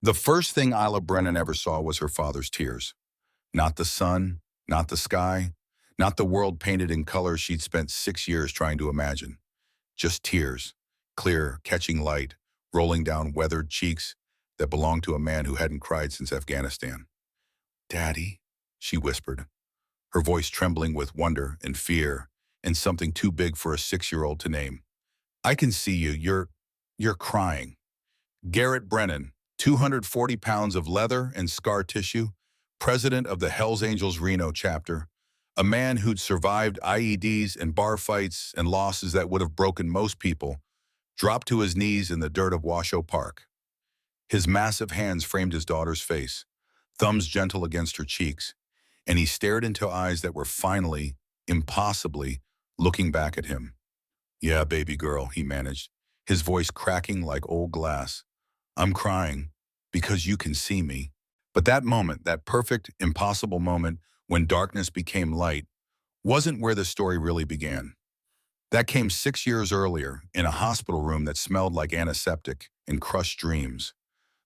The first thing Isla Brennan ever saw was her father's tears. Not the sun, not the sky, not the world painted in colors she'd spent 6 years trying to imagine. Just tears, clear, catching light, rolling down weathered cheeks that belonged to a man who hadn't cried since Afghanistan. "Daddy," she whispered, her voice trembling with wonder and fear and something too big for a 6-year-old to name. "I can see you. You're crying." Garrett Brennan, 240 pounds of leather and scar tissue, president of the Hells Angels Reno chapter, a man who'd survived IEDs and bar fights and losses that would have broken most people, dropped to his knees in the dirt of Washoe Park. His massive hands framed his daughter's face, thumbs gentle against her cheeks, and he stared into eyes that were finally, impossibly, looking back at him. "Yeah, baby girl," he managed, his voice cracking like old glass. "I'm crying because you can see me." But that moment, that perfect, impossible moment when darkness became light, wasn't where the story really began. That came 6 years earlier, in a hospital room that smelled like antiseptic and crushed dreams.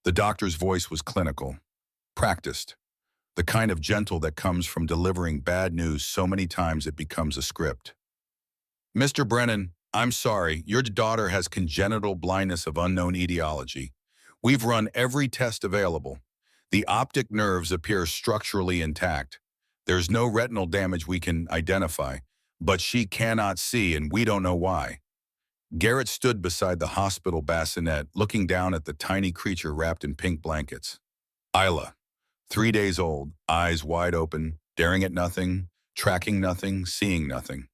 The doctor's voice was clinical, practiced, the kind of gentle that comes from delivering bad news so many times it becomes a script. "Mr. Brennan, I'm sorry, your daughter has congenital blindness of unknown etiology. We've run every test available. The optic nerves appear structurally intact. There's no retinal damage we can identify, but she cannot see and we don't know why." Garrett stood beside the hospital bassinet, looking down at the tiny creature wrapped in pink blankets. Isla, 3 days old, eyes wide open, staring at nothing, tracking nothing, seeing nothing.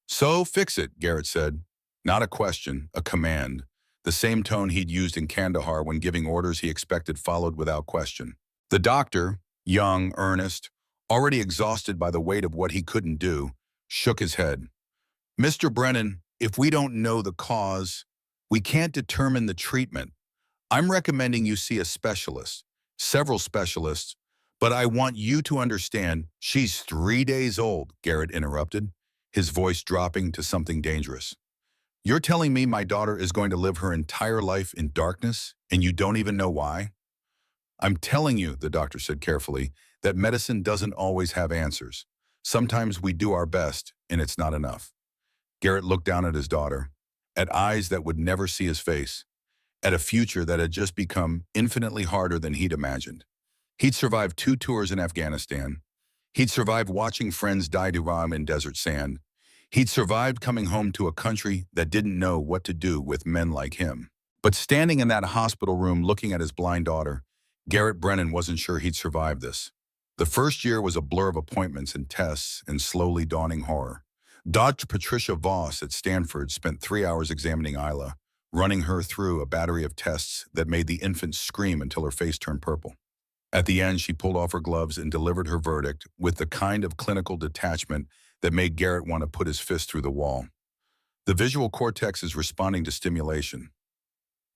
"So fix it," Garrett said. Not a question, a command. The same tone he'd used in Kandahar when giving orders he expected followed without question. The doctor, young, earnest, already exhausted by the weight of what he couldn't do, shook his head. "Mr. Brennan, if we don't know the cause, we can't determine the treatment. I'm recommending you see a specialist, several specialists, but I want you to understand she's 3 days old," Garrett interrupted, his voice dropping to something dangerous. "You're telling me my daughter is going to live her entire life in darkness, and you don't even know why?" "I'm telling you," the doctor said carefully, "that medicine doesn't always have answers. Sometimes we do our best, and it's not enough." Garrett looked down at his daughter, at eyes that would never see his face, at a future that had just become infinitely harder than he'd imagined. He'd survived 2 tours in Afghanistan. He'd survived watching friends die to Ram in desert sand. He'd survived coming home to a country that didn't know what to do with men like him. But standing in that hospital room looking at his blind daughter, Garrett Brennan wasn't sure he'd survive this. The first year was a blur of appointments and tests and slowly dawning horror. Dr. Patricia Voss at Stanford spent 3 hours examining Isla, running her through a battery of tests that made the infant scream until her face turned purple. At the end, she pulled off her gloves and delivered her verdict with the kind of clinical detachment that made Garrett want to put his fist through the wall. "The visual cortex is responding to stimulation.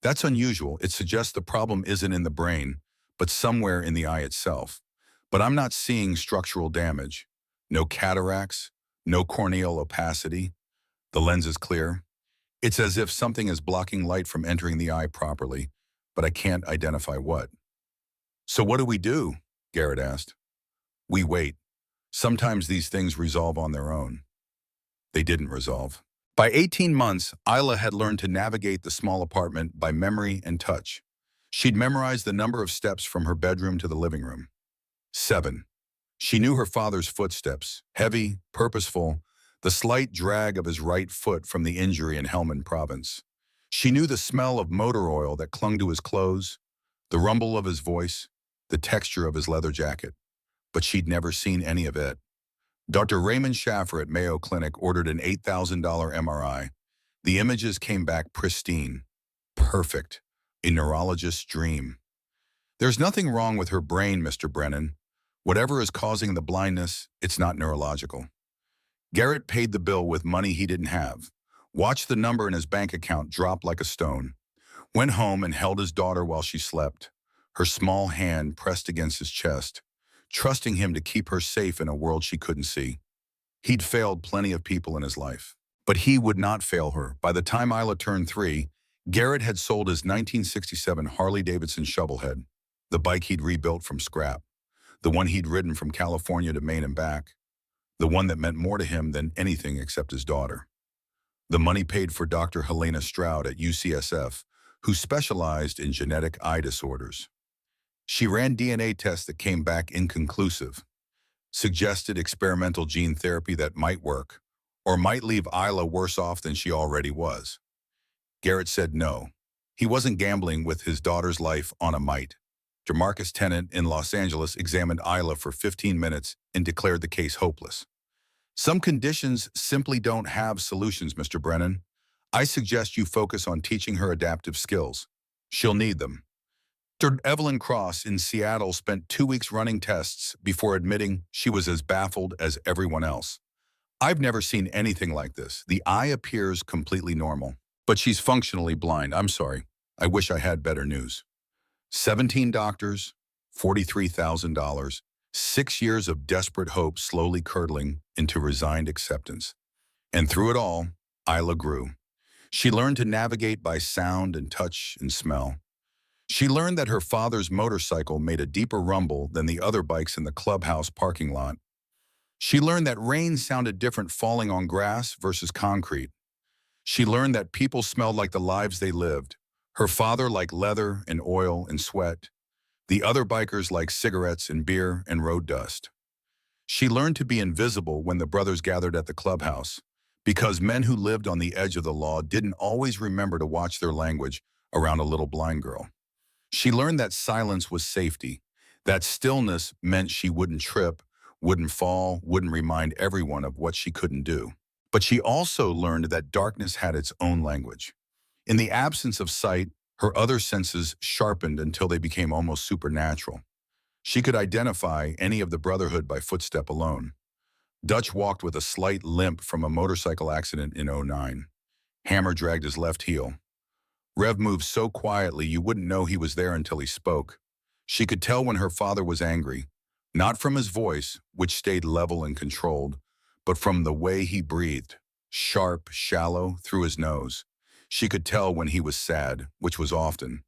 That's unusual. It suggests the problem isn't in the brain, but somewhere in the eye itself. But I'm not seeing structural damage. No cataracts, no corneal opacity. The lens is clear. It's as if something is blocking light from entering the eye properly, but I can't identify what." "So what do we do?" Garrett asked. "We wait. Sometimes these things resolve on their own." They didn't resolve. By 18 months, Isla had learned to navigate the small apartment by memory and touch. She'd memorized the number of steps from her bedroom to the living room. 7. She knew her father's footsteps, heavy, purposeful, the slight drag of his right foot from the injury in Helmand Province. She knew the smell of motor oil that clung to his clothes, the rumble of his voice, the texture of his leather jacket. But she'd never seen any of it. Dr. Raymond Schaffer at Mayo Clinic ordered an $8,000 MRI. The images came back pristine, perfect, a neurologist's dream. "There's nothing wrong with her brain, Mr. Brennan. Whatever is causing the blindness, it's not neurological." Garrett paid the bill with money he didn't have, watched the number in his bank account drop like a stone, went home and held his daughter while she slept, her small hand pressed against his chest, trusting him to keep her safe in a world she couldn't see. He'd failed plenty of people in his life, but he would not fail her. By the time Isla turned 3, Garrett had sold his 1967 Harley-Davidson Shovelhead. The bike he'd rebuilt from scrap. The one he'd ridden from California to Maine and back. The one that meant more to him than anything except his daughter. The money paid for Dr. Helena Stroud at UCSF, who specialized in genetic eye disorders. She ran DNA tests that came back inconclusive, suggested experimental gene therapy that might work, or might leave Isla worse off than she already was. Garrett said no. He wasn't gambling with his daughter's life on a might. DeMarcus Tennant in Los Angeles examined Isla for 15 minutes and declared the case hopeless. Some conditions simply don't have solutions, Mr. Brennan. I suggest you focus on teaching her adaptive skills. She'll need them. Dr. Evelyn Cross in Seattle spent 2 weeks running tests before admitting she was as baffled as everyone else. I've never seen anything like this. The eye appears completely normal, but she's functionally blind. I'm sorry. I wish I had better news. 17 doctors, $43,000, 6 years of desperate hope slowly curdling into resigned acceptance. And through it all, Isla grew. She learned to navigate by sound and touch and smell. She learned that her father's motorcycle made a deeper rumble than the other bikes in the clubhouse parking lot. She learned that rain sounded different falling on grass versus concrete. She learned that people smelled like the lives they lived. Her father like leather and oil and sweat. The other bikers like cigarettes and beer and road dust. She learned to be invisible when the brothers gathered at the clubhouse, because men who lived on the edge of the law didn't always remember to watch their language around a little blind girl. She learned that silence was safety, that stillness meant she wouldn't trip, wouldn't fall, wouldn't remind everyone of what she couldn't do. But she also learned that darkness had its own language. In the absence of sight, her other senses sharpened until they became almost supernatural. She could identify any of the Brotherhood by footstep alone. Dutch walked with a slight limp from a motorcycle accident in '09. Hammer dragged his left heel. Rev moved so quietly you wouldn't know he was there until he spoke. She could tell when her father was angry, not from his voice, which stayed level and controlled, but from the way he breathed, sharp, shallow, through his nose. She could tell when he was sad, which was often.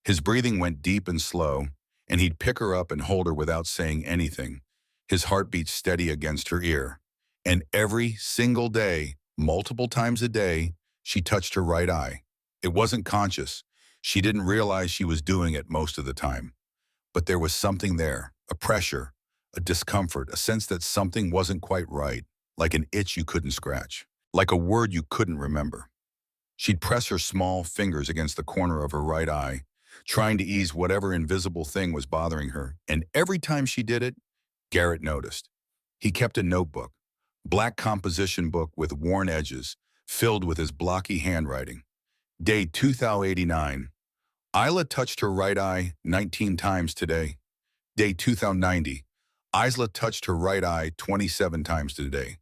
His breathing went deep and slow, and he'd pick her up and hold her without saying anything, his heartbeat steady against her ear. And every single day, multiple times a day, she touched her right eye. It wasn't conscious. She didn't realize she was doing it most of the time. But there was something there, a pressure, a discomfort, a sense that something wasn't quite right, like an itch you couldn't scratch, like a word you couldn't remember. She'd press her small fingers against the corner of her right eye, trying to ease whatever invisible thing was bothering her, and every time she did it, Garrett noticed. He kept a notebook, black composition book with worn edges, filled with his blocky handwriting. Day 2089. Isla touched her right eye 19 times today. Day 2090. Isla touched her right eye 27 times today.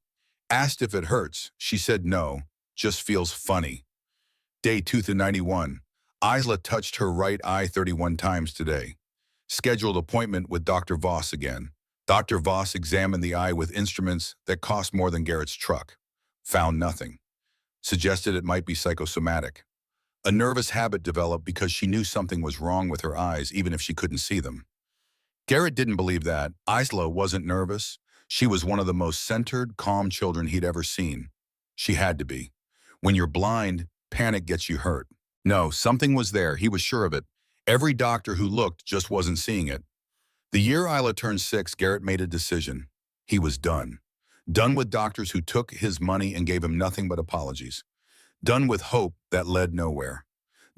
Asked if it hurts. She said no, just feels funny. Day 2091. Isla touched her right eye 31 times today. Scheduled appointment with Dr. Voss again. Dr. Voss examined the eye with instruments that cost more than Garrett's truck. Found nothing. Suggested it might be psychosomatic. A nervous habit developed because she knew something was wrong with her eyes even if she couldn't see them. Garrett didn't believe that. Isla wasn't nervous. She was one of the most centered, calm children he'd ever seen. She had to be. When you're blind, panic gets you hurt. No, something was there. He was sure of it. Every doctor who looked just wasn't seeing it. The year Isla turned 6, Garrett made a decision. He was done. Done with doctors who took his money and gave him nothing but apologies. Done with hope that led nowhere.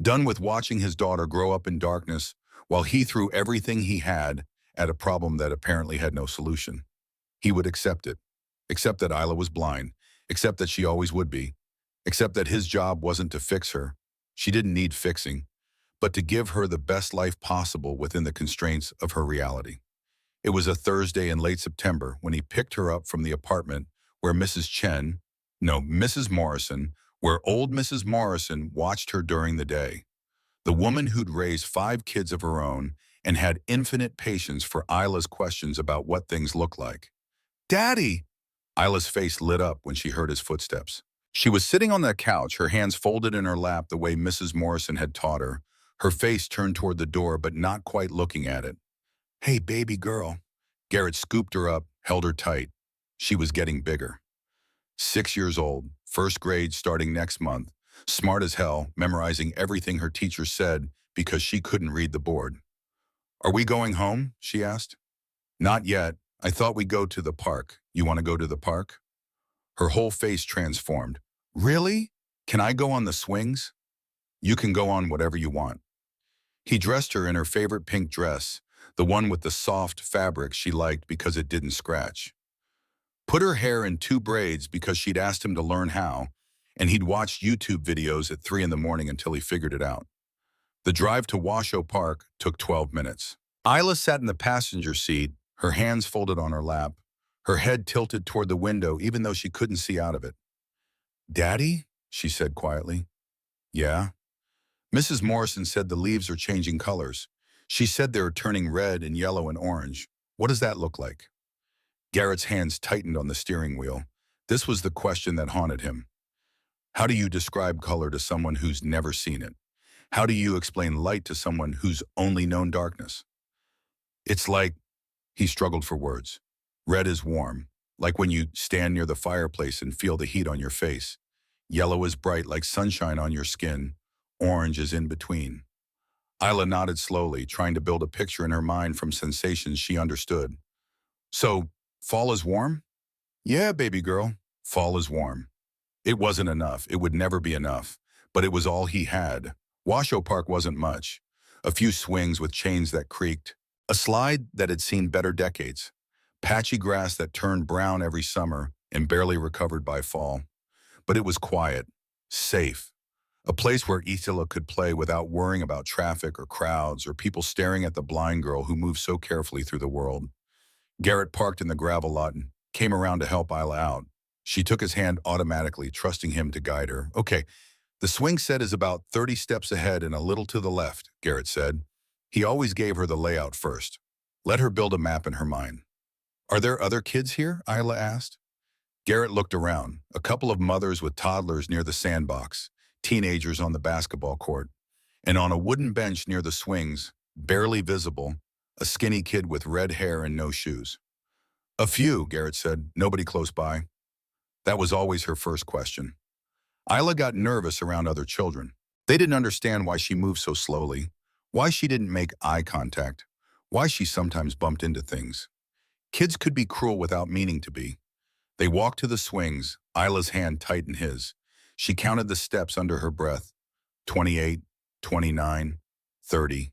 Done with watching his daughter grow up in darkness while he threw everything he had at a problem that apparently had no solution. He would accept it. Accept that Isla was blind. Accept that she always would be. Accept that his job wasn't to fix her. She didn't need fixing, but to give her the best life possible within the constraints of her reality. It was a Thursday in late September when he picked her up from the apartment where Mrs. Morrison, where old Mrs. Morrison watched her during the day. The woman who'd raised 5 kids of her own and had infinite patience for Isla's questions about what things look like. "Daddy!" Isla's face lit up when she heard his footsteps. She was sitting on the couch, her hands folded in her lap the way Mrs. Morrison had taught her, Her face turned toward the door, but not quite looking at it. Hey, baby girl. Garrett scooped her up, held her tight. She was getting bigger. 6 years old, first grade starting next month, smart as hell, memorizing everything her teacher said because she couldn't read the board. Are we going home? She asked. Not yet. I thought we'd go to the park. You want to go to the park? Her whole face transformed. Really? Can I go on the swings? You can go on whatever you want. He dressed her in her favorite pink dress, the one with the soft fabric she liked because it didn't scratch. Put her hair in 2 braids because she'd asked him to learn how, and he'd watched YouTube videos at 3 in the morning until he figured it out. The drive to Washoe Park took 12 minutes. Isla sat in the passenger seat, her hands folded on her lap, her head tilted toward the window even though she couldn't see out of it. Daddy? She said quietly. Yeah. Mrs. Morrison said the leaves are changing colors. She said they were turning red and yellow and orange. What does that look like? Garrett's hands tightened on the steering wheel. This was the question that haunted him. How do you describe color to someone who's never seen it? How do you explain light to someone who's only known darkness? It's like, he struggled for words. Red is warm, like when you stand near the fireplace and feel the heat on your face. Yellow is bright like sunshine on your skin. Orange is in between. Isla nodded slowly, trying to build a picture in her mind from sensations she understood. So, fall is warm? Yeah, baby girl, fall is warm. It wasn't enough. It would never be enough. But it was all he had. Washoe Park wasn't much. A few swings with chains that creaked. A slide that had seen better decades. Patchy grass that turned brown every summer and barely recovered by fall. But it was quiet, safe. A place where Isla could play without worrying about traffic or crowds or people staring at the blind girl who moved so carefully through the world. Garrett parked in the gravel lot and came around to help Isla out. She took his hand automatically, trusting him to guide her. Okay, the swing set is about 30 steps ahead and a little to the left, Garrett said. He always gave her the layout first. Let her build a map in her mind. Are there other kids here? Isla asked. Garrett looked around. A couple of mothers with toddlers near the sandbox, teenagers on the basketball court, and on a wooden bench near the swings, barely visible, a skinny kid with red hair and no shoes. A few, Garrett said. Nobody close by. That was always her first question. Isla got nervous around other children. They didn't understand why she moved so slowly, why she didn't make eye contact, why she sometimes bumped into things. Kids could be cruel without meaning to be. They walked to the swings, Isla's hand tight in his. She counted the steps under her breath. 28, 29, 30.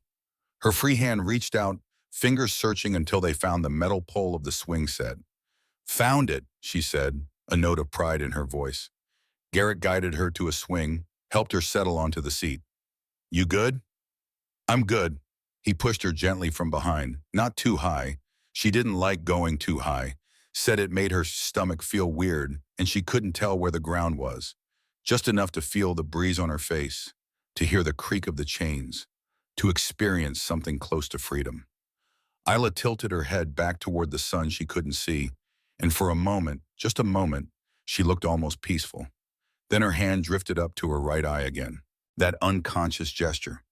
Her free hand reached out, fingers searching until they found the metal pole of the swing set. Found it, she said, a note of pride in her voice. Garrett guided her to a swing, helped her settle onto the seat. You good? I'm good. He pushed her gently from behind, not too high. She didn't like going too high, said it made her stomach feel weird, and she couldn't tell where the ground was. Just enough to feel the breeze on her face, to hear the creak of the chains, to experience something close to freedom. Isla tilted her head back toward the sun she couldn't see, and for a moment, just a moment, she looked almost peaceful. Then her hand drifted up to her right eye again. That unconscious gesture.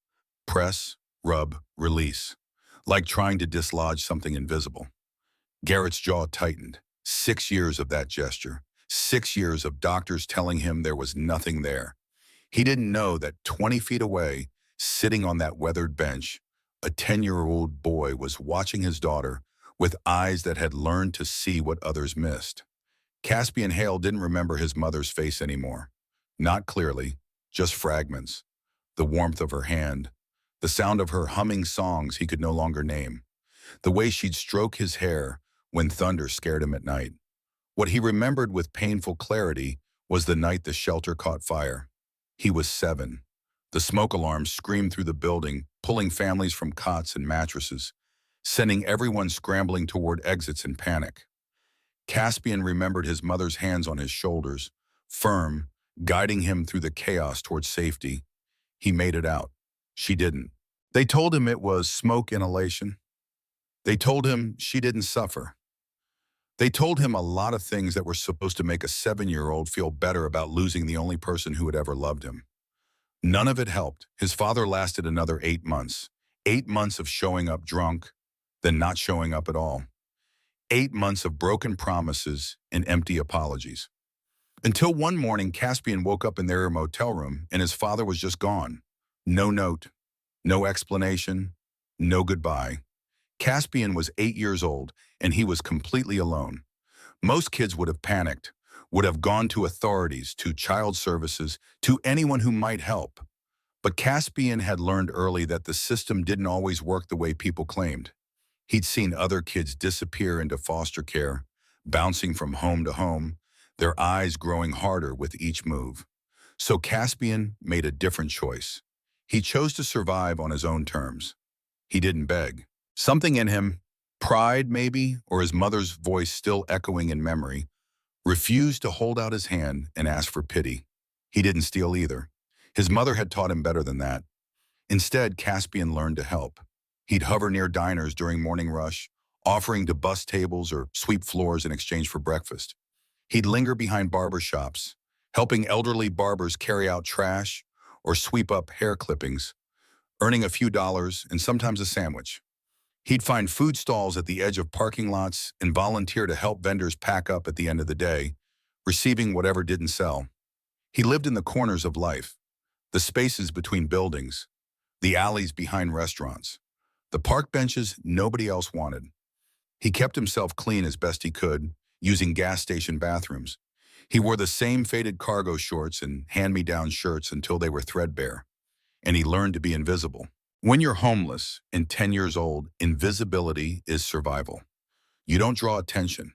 Press, rub, release. Like trying to dislodge something invisible. Garrett's jaw tightened. 6 years of that gesture. 6 years of doctors telling him there was nothing there. He didn't know that 20 feet away, sitting on that weathered bench, a 10-year-old boy was watching his daughter with eyes that had learned to see what others missed. Caspian Hale didn't remember his mother's face anymore. Not clearly, just fragments. The warmth of her hand, the sound of her humming songs he could no longer name, the way she'd stroke his hair when thunder scared him at night. What he remembered with painful clarity was the night the shelter caught fire. He was 7. The smoke alarm screamed through the building, pulling families from cots and mattresses, sending everyone scrambling toward exits in panic. Caspian remembered his mother's hands on his shoulders, firm, guiding him through the chaos toward safety. He made it out. She didn't. They told him it was smoke inhalation. They told him she didn't suffer. They told him a lot of things that were supposed to make a 7-year-old feel better about losing the only person who had ever loved him. None of it helped. His father lasted another 8 months. 8 months of showing up drunk, then not showing up at all. 8 months of broken promises and empty apologies. Until one morning, Caspian woke up in their motel room and his father was just gone. No note, no explanation, no goodbye. Caspian was 8 years old and he was completely alone. Most kids would have panicked, would have gone to authorities, to child services, to anyone who might help. But Caspian had learned early that the system didn't always work the way people claimed. He'd seen other kids disappear into foster care, bouncing from home to home, their eyes growing harder with each move. So Caspian made a different choice. He chose to survive on his own terms. He didn't beg. Something in him, pride maybe, or his mother's voice still echoing in memory, refused to hold out his hand and ask for pity. He didn't steal either. His mother had taught him better than that. Instead, Caspian learned to help. He'd hover near diners during morning rush, offering to bus tables or sweep floors in exchange for breakfast. He'd linger behind barber shops, helping elderly barbers carry out trash or sweep up hair clippings, earning a few dollars and sometimes a sandwich. He'd find food stalls at the edge of parking lots and volunteer to help vendors pack up at the end of the day, receiving whatever didn't sell. He lived in the corners of life, the spaces between buildings, the alleys behind restaurants, the park benches nobody else wanted. He kept himself clean as best he could, using gas station bathrooms. He wore the same faded cargo shorts and hand-me-down shirts until they were threadbare, and he learned to be invisible. When you're homeless and 10 years old, invisibility is survival. You don't draw attention.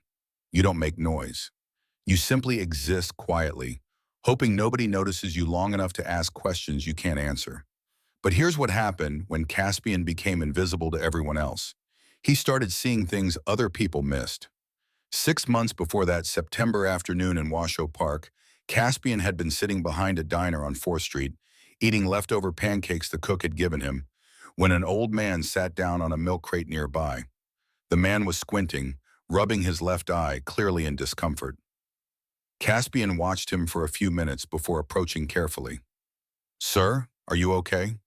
You don't make noise. You simply exist quietly, hoping nobody notices you long enough to ask questions you can't answer. But here's what happened when Caspian became invisible to everyone else. He started seeing things other people missed. 6 months before that September afternoon in Washoe Park, Caspian had been sitting behind a diner on 4th Street, eating leftover pancakes the cook had given him, when an old man sat down on a milk crate nearby. The man was squinting, rubbing his left eye, clearly in discomfort. Caspian watched him for a few minutes before approaching carefully. "Sir, are you okay?"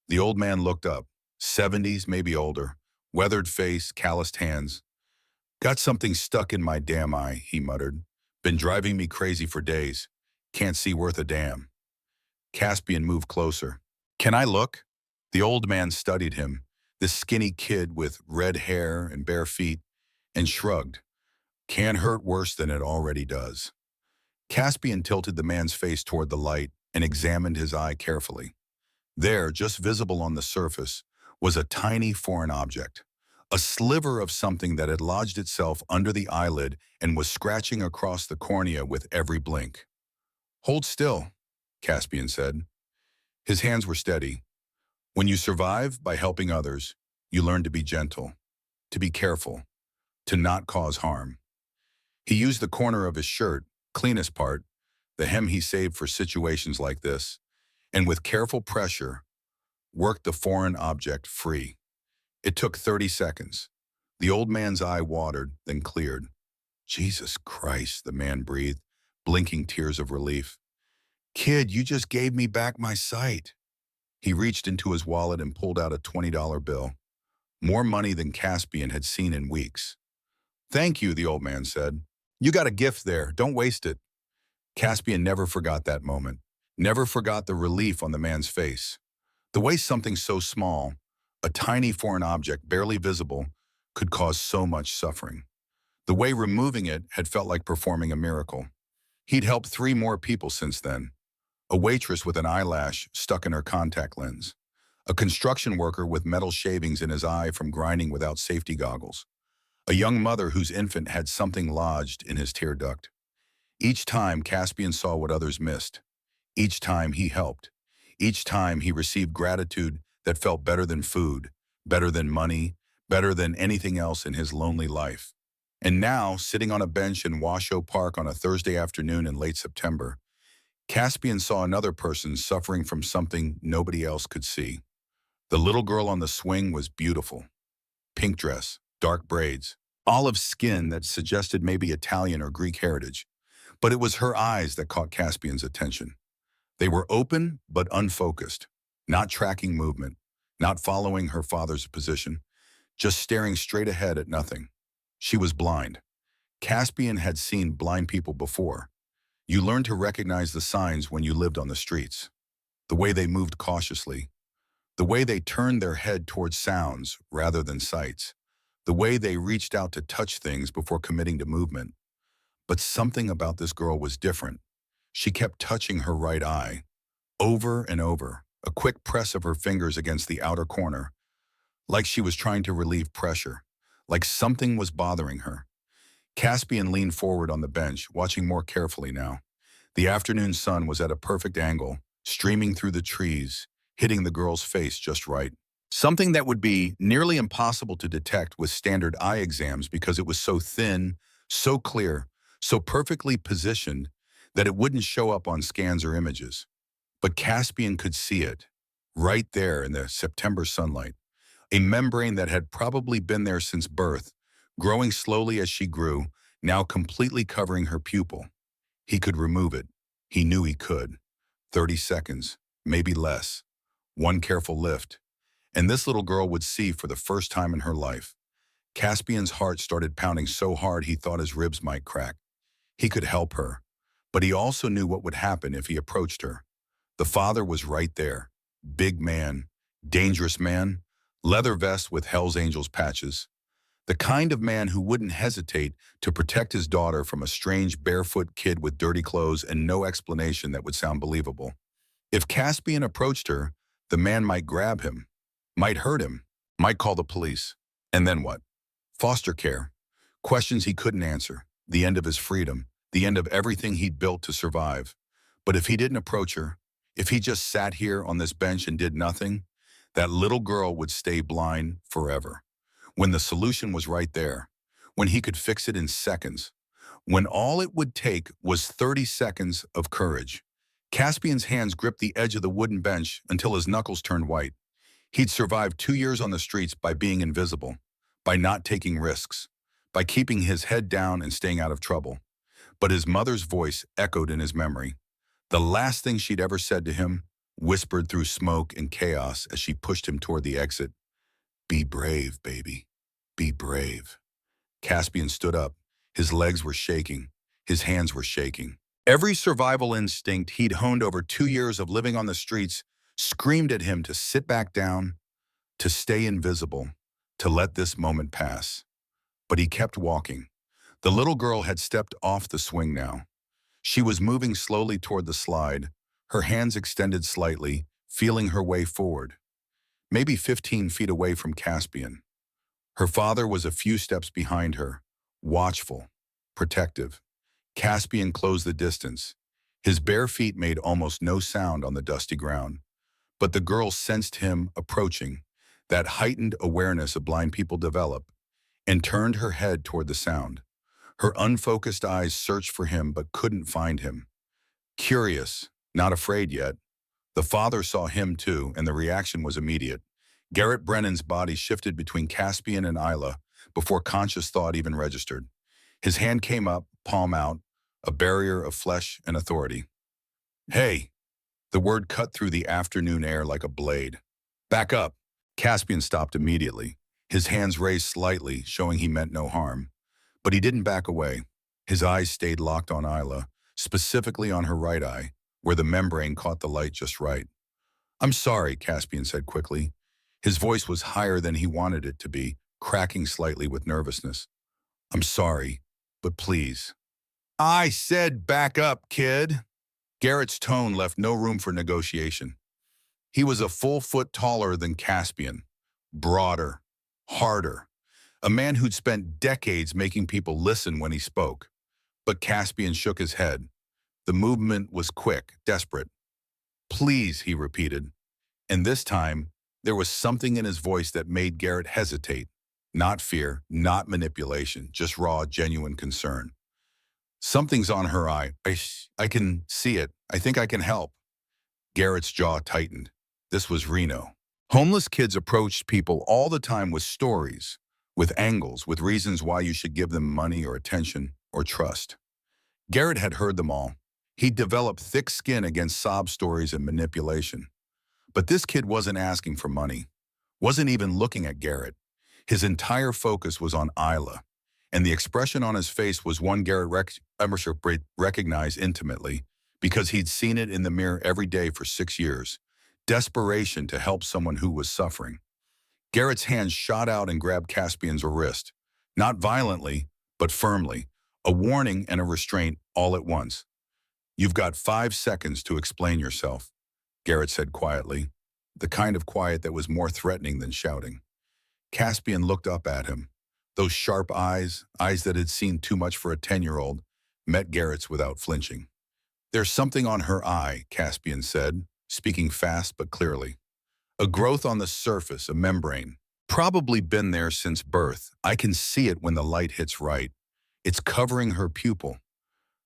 The old man looked up, 70s, maybe older, weathered face, calloused hands. "Got something stuck in my damn eye," he muttered. "Been driving me crazy for days. Can't see worth a damn." Caspian moved closer. "Can I look?" The old man studied him, this skinny kid with red hair and bare feet, and shrugged. "Can't hurt worse than it already does." Caspian tilted the man's face toward the light and examined his eye carefully. There, just visible on the surface, was a tiny foreign object, a sliver of something that had lodged itself under the eyelid and was scratching across the cornea with every blink. "Hold still," Caspian said. His hands were steady. When you survive by helping others, you learn to be gentle, to be careful, to not cause harm. He used the corner of his shirt, cleanest part, the hem he saved for situations like this, and with careful pressure, worked the foreign object free. It took 30 seconds. The old man's eye watered, then cleared. "Jesus Christ," the man breathed, blinking tears of relief. "Kid, you just gave me back my sight." He reached into his wallet and pulled out a $20 bill, more money than Caspian had seen in weeks. "Thank you," the old man said. "You got a gift there, don't waste it." Caspian never forgot that moment, never forgot the relief on the man's face. The way something so small, a tiny foreign object barely visible, could cause so much suffering. The way removing it had felt like performing a miracle. He'd helped 3 more people since then. A waitress with an eyelash stuck in her contact lens. A construction worker with metal shavings in his eye from grinding without safety goggles. A young mother whose infant had something lodged in his tear duct. Each time Caspian saw what others missed. Each time he helped. Each time he received gratitude that felt better than food, better than money, better than anything else in his lonely life. And now, sitting on a bench in Washoe Park on a Thursday afternoon in late September, Caspian saw another person suffering from something nobody else could see. The little girl on the swing was beautiful. Pink dress, dark braids, olive skin that suggested maybe Italian or Greek heritage. But it was her eyes that caught Caspian's attention. They were open but unfocused, not tracking movement, not following her father's position, just staring straight ahead at nothing. She was blind. Caspian had seen blind people before. You learned to recognize the signs when you lived on the streets. The way they moved cautiously, the way they turned their head towards sounds rather than sights, the way they reached out to touch things before committing to movement. But something about this girl was different. She kept touching her right eye, over and over, a quick press of her fingers against the outer corner, like she was trying to relieve pressure, like something was bothering her. Caspian leaned forward on the bench, watching more carefully now. The afternoon sun was at a perfect angle, streaming through the trees, hitting the girl's face just right. Something that would be nearly impossible to detect with standard eye exams because it was so thin, so clear, so perfectly positioned that it wouldn't show up on scans or images. But Caspian could see it, right there in the September sunlight. A membrane that had probably been there since birth, growing slowly as she grew, now completely covering her pupil. He could remove it. He knew he could. 30 seconds, maybe less. One careful lift. And this little girl would see for the first time in her life. Caspian's heart started pounding so hard he thought his ribs might crack. He could help her, but he also knew what would happen if he approached her. The father was right there. Big man, dangerous man, leather vest with Hell's Angels patches. The kind of man who wouldn't hesitate to protect his daughter from a strange barefoot kid with dirty clothes and no explanation that would sound believable. If Caspian approached her, the man might grab him, might hurt him, might call the police. And then what? Foster care. Questions he couldn't answer. The end of his freedom. The end of everything he'd built to survive. But if he didn't approach her, if he just sat here on this bench and did nothing, that little girl would stay blind forever. When the solution was right there, when he could fix it in seconds, when all it would take was 30 seconds of courage. Caspian's hands gripped the edge of the wooden bench until his knuckles turned white. He'd survived 2 years on the streets by being invisible, by not taking risks, by keeping his head down and staying out of trouble. But his mother's voice echoed in his memory. The last thing she'd ever said to him, whispered through smoke and chaos as she pushed him toward the exit. Be brave, baby. Be brave. Caspian stood up. His legs were shaking. His hands were shaking. Every survival instinct he'd honed over 2 years of living on the streets screamed at him to sit back down, to stay invisible, to let this moment pass. But he kept walking. The little girl had stepped off the swing now. She was moving slowly toward the slide, her hands extended slightly, feeling her way forward. Maybe 15 feet away from Caspian. Her father was a few steps behind her, watchful, protective. Caspian closed the distance. His bare feet made almost no sound on the dusty ground. But the girl sensed him approaching, that heightened awareness of blind people develop, and turned her head toward the sound. Her unfocused eyes searched for him but couldn't find him. Curious, not afraid yet. The father saw him too, and the reaction was immediate. Garrett Brennan's body shifted between Caspian and Isla before conscious thought even registered. His hand came up, palm out, a barrier of flesh and authority. Hey! The word cut through the afternoon air like a blade. Back up! Caspian stopped immediately. His hands raised slightly, showing he meant no harm. But he didn't back away. His eyes stayed locked on Isla, specifically on her right eye, where the membrane caught the light just right. I'm sorry, Caspian said quickly. His voice was higher than he wanted it to be, cracking slightly with nervousness. I'm sorry, but please. I said back up, kid. Garrett's tone left no room for negotiation. He was a full foot taller than Caspian, broader, harder, a man who'd spent decades making people listen when he spoke. But Caspian shook his head. The movement was quick, desperate. Please, he repeated. And this time, there was something in his voice that made Garrett hesitate. Not fear, not manipulation, just raw, genuine concern. Something's on her eye. I can see it. I think I can help. Garrett's jaw tightened. This was Reno. Homeless kids approached people all the time with stories, with angles, with reasons why you should give them money or attention or trust. Garrett had heard them all. He'd developed thick skin against sob stories and manipulation. But this kid wasn't asking for money, wasn't even looking at Garrett. His entire focus was on Isla, and the expression on his face was one recognized intimately because he'd seen it in the mirror every day for 6 years. Desperation to help someone who was suffering. Garrett's hand shot out and grabbed Caspian's wrist, not violently, but firmly, a warning and a restraint all at once. "You've got 5 seconds to explain yourself," Garrett said quietly, the kind of quiet that was more threatening than shouting. Caspian looked up at him. Those sharp eyes that had seen too much for a 10-year-old, met Garrett's without flinching. "There's something on her eye," Caspian said, speaking fast but clearly. "A growth on the surface, a membrane. Probably been there since birth. I can see it when the light hits right. It's covering her pupil.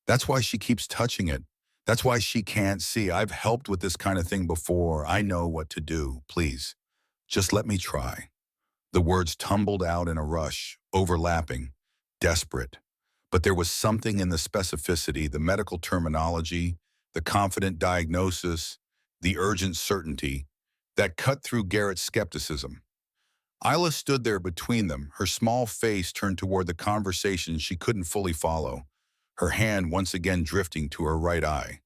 That's why she keeps touching it. That's why she can't see. I've helped with this kind of thing before. I know what to do. Please, just let me try." The words tumbled out in a rush, overlapping, desperate. But there was something in the specificity, the medical terminology, the confident diagnosis, the urgent certainty, that cut through Garrett's skepticism. Isla stood there between them, her small face turned toward the conversation she couldn't fully follow, her hand once again drifting to her right eye.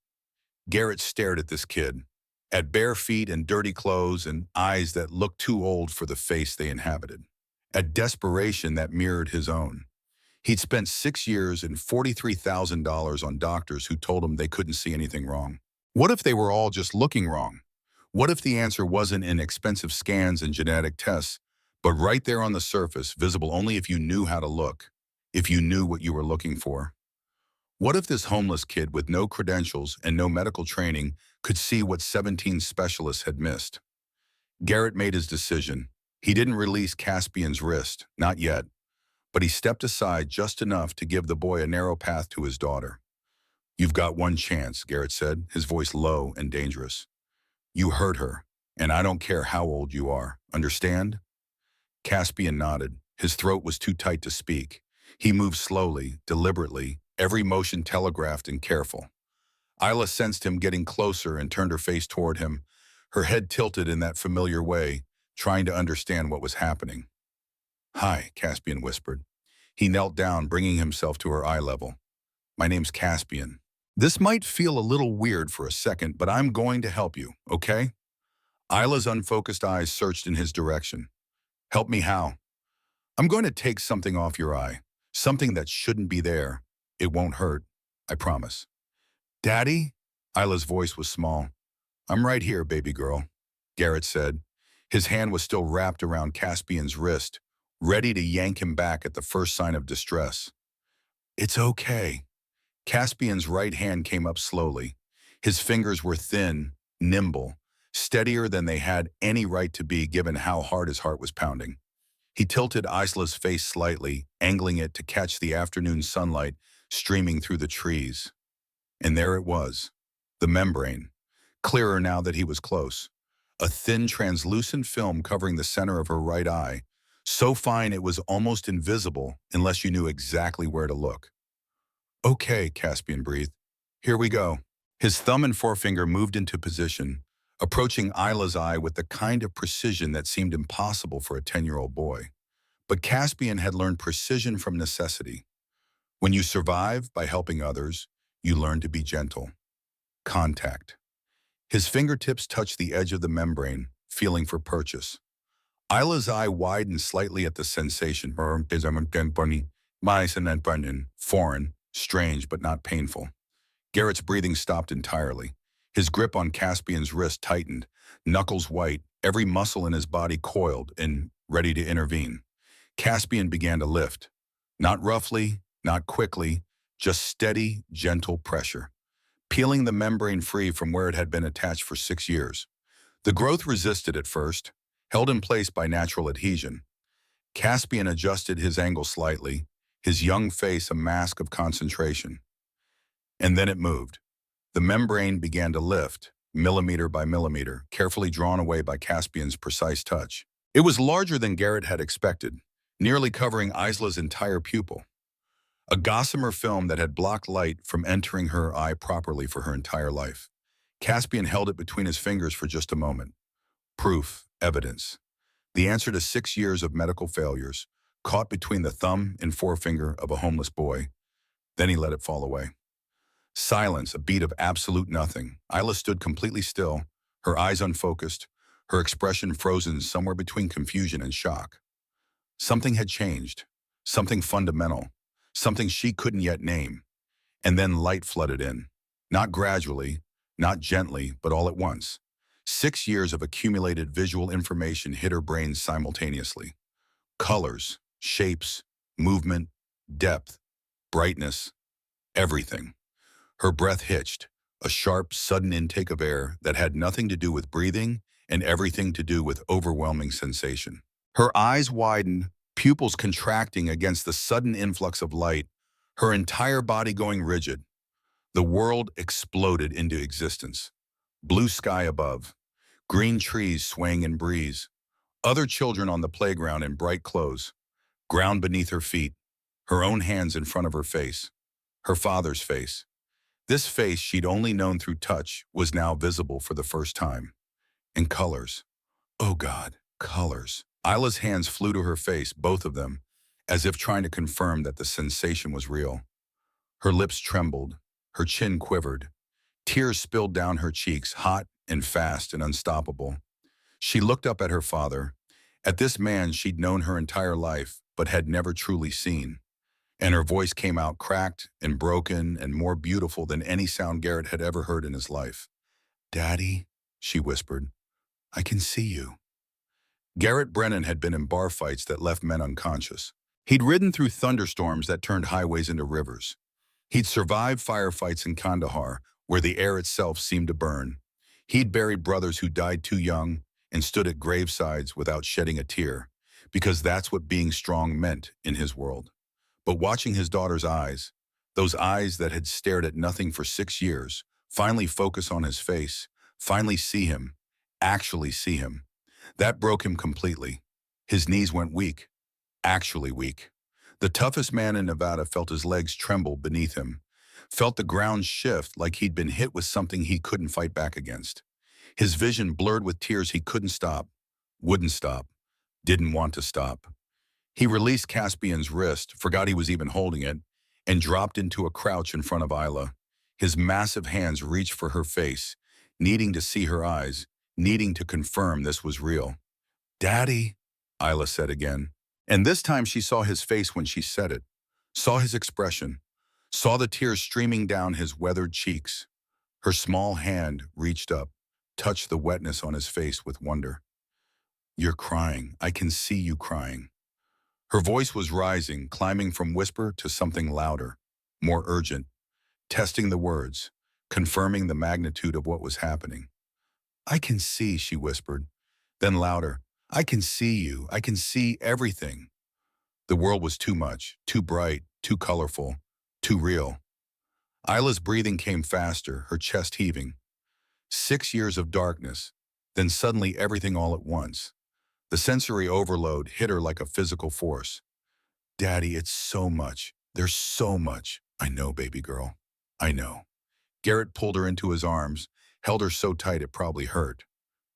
Garrett stared at this kid, at bare feet and dirty clothes and eyes that looked too old for the face they inhabited, at desperation that mirrored his own. He'd spent 6 years and $43,000 on doctors who told him they couldn't see anything wrong. What if they were all just looking wrong? What if the answer wasn't in expensive scans and genetic tests, but right there on the surface, visible only if you knew how to look, if you knew what you were looking for? What if this homeless kid with no credentials and no medical training could see what 17 specialists had missed? Garrett made his decision. He didn't release Caspian's wrist, not yet, but he stepped aside just enough to give the boy a narrow path to his daughter. "You've got one chance," Garrett said, his voice low and dangerous. "You hurt her, and I don't care how old you are. Understand?" Caspian nodded. His throat was too tight to speak. He moved slowly, deliberately, every motion telegraphed and careful. Isla sensed him getting closer and turned her face toward him, her head tilted in that familiar way, trying to understand what was happening. "Hi," Caspian whispered. He knelt down, bringing himself to her eye level. "My name's Caspian. This might feel a little weird for a second, but I'm going to help you, okay?" Isla's unfocused eyes searched in his direction. "Help me how?" "I'm going to take something off your eye, something that shouldn't be there. It won't hurt, I promise." "Daddy?" Isla's voice was small. "I'm right here, baby girl," Garrett said. His hand was still wrapped around Caspian's wrist, ready to yank him back at the first sign of distress. "It's okay." Caspian's right hand came up slowly. His fingers were thin, nimble, steadier than they had any right to be given how hard his heart was pounding. He tilted Isla's face slightly, angling it to catch the afternoon sunlight streaming through the trees. And there it was, the membrane, clearer now that he was close. A thin, translucent film covering the center of her right eye, so fine it was almost invisible unless you knew exactly where to look. "Okay," Caspian breathed. "Here we go." His thumb and forefinger moved into position, approaching Isla's eye with the kind of precision that seemed impossible for a 10-year-old boy. But Caspian had learned precision from necessity. When you survive by helping others, you learn to be gentle. Contact. His fingertips touched the edge of the membrane, feeling for purchase. Isla's eye widened slightly at the sensation. Foreign, strange, but not painful. Garrett's breathing stopped entirely. His grip on Caspian's wrist tightened, knuckles white, every muscle in his body coiled and ready to intervene. Caspian began to lift. Not roughly, not quickly, just steady, gentle pressure, peeling the membrane free from where it had been attached for 6 years. The growth resisted at first, held in place by natural adhesion. Caspian adjusted his angle slightly, his young face a mask of concentration. And then it moved. The membrane began to lift, millimeter by millimeter, carefully drawn away by Caspian's precise touch. It was larger than Garrett had expected, nearly covering Isla's entire pupil. A gossamer film that had blocked light from entering her eye properly for her entire life. Caspian held it between his fingers for just a moment. Proof, evidence. The answer to 6 years of medical failures, caught between the thumb and forefinger of a homeless boy. Then he let it fall away. Silence, a beat of absolute nothing. Isla stood completely still, her eyes unfocused, her expression frozen somewhere between confusion and shock. Something had changed, something fundamental, something she couldn't yet name. And then light flooded in. Not gradually, not gently, but all at once. 6 years of accumulated visual information hit her brain simultaneously. Colors, shapes, movement, depth, brightness, everything. Her breath hitched, a sharp, sudden intake of air that had nothing to do with breathing and everything to do with overwhelming sensation. Her eyes widened, pupils contracting against the sudden influx of light, her entire body going rigid. The world exploded into existence. Blue sky above, green trees swaying in breeze, other children on the playground in bright clothes, ground beneath her feet, her own hands in front of her face, her father's face. This face she'd only known through touch was now visible for the first time. In colors. Oh God, colors. Isla's hands flew to her face, both of them, as if trying to confirm that the sensation was real. Her lips trembled, her chin quivered. Tears spilled down her cheeks, hot and fast and unstoppable. She looked up at her father, at this man she'd known her entire life, but had never truly seen. And her voice came out cracked and broken and more beautiful than any sound Garrett had ever heard in his life. "Daddy," she whispered, "I can see you." Garrett Brennan had been in bar fights that left men unconscious. He'd ridden through thunderstorms that turned highways into rivers. He'd survived firefights in Kandahar, where the air itself seemed to burn. He'd buried brothers who died too young and stood at gravesides without shedding a tear, because that's what being strong meant in his world. But watching his daughter's eyes, those eyes that had stared at nothing for 6 years, finally focus on his face, finally see him, actually see him, that broke him completely. His knees went weak, actually weak. The toughest man in Nevada felt his legs tremble beneath him, felt the ground shift like he'd been hit with something he couldn't fight back against. His vision blurred with tears he couldn't stop, wouldn't stop, didn't want to stop. He released Caspian's wrist, forgot he was even holding it, and dropped into a crouch in front of Isla. His massive hands reached for her face, needing to see her eyes, needing to confirm this was real. "Daddy," Isla said again. And this time she saw his face when she said it, saw his expression, saw the tears streaming down his weathered cheeks. Her small hand reached up, touched the wetness on his face with wonder. "You're crying. I can see you crying." Her voice was rising, climbing from whisper to something louder, more urgent, testing the words, confirming the magnitude of what was happening. "I can see," she whispered, then louder, "I can see you. I can see everything." The world was too much, too bright, too colorful, too real. Isla's breathing came faster, her chest heaving. 6 years of darkness, then suddenly everything all at once. The sensory overload hit her like a physical force. "Daddy, it's so much. There's so much." "I know, baby girl. I know." Garrett pulled her into his arms, held her so tight it probably hurt.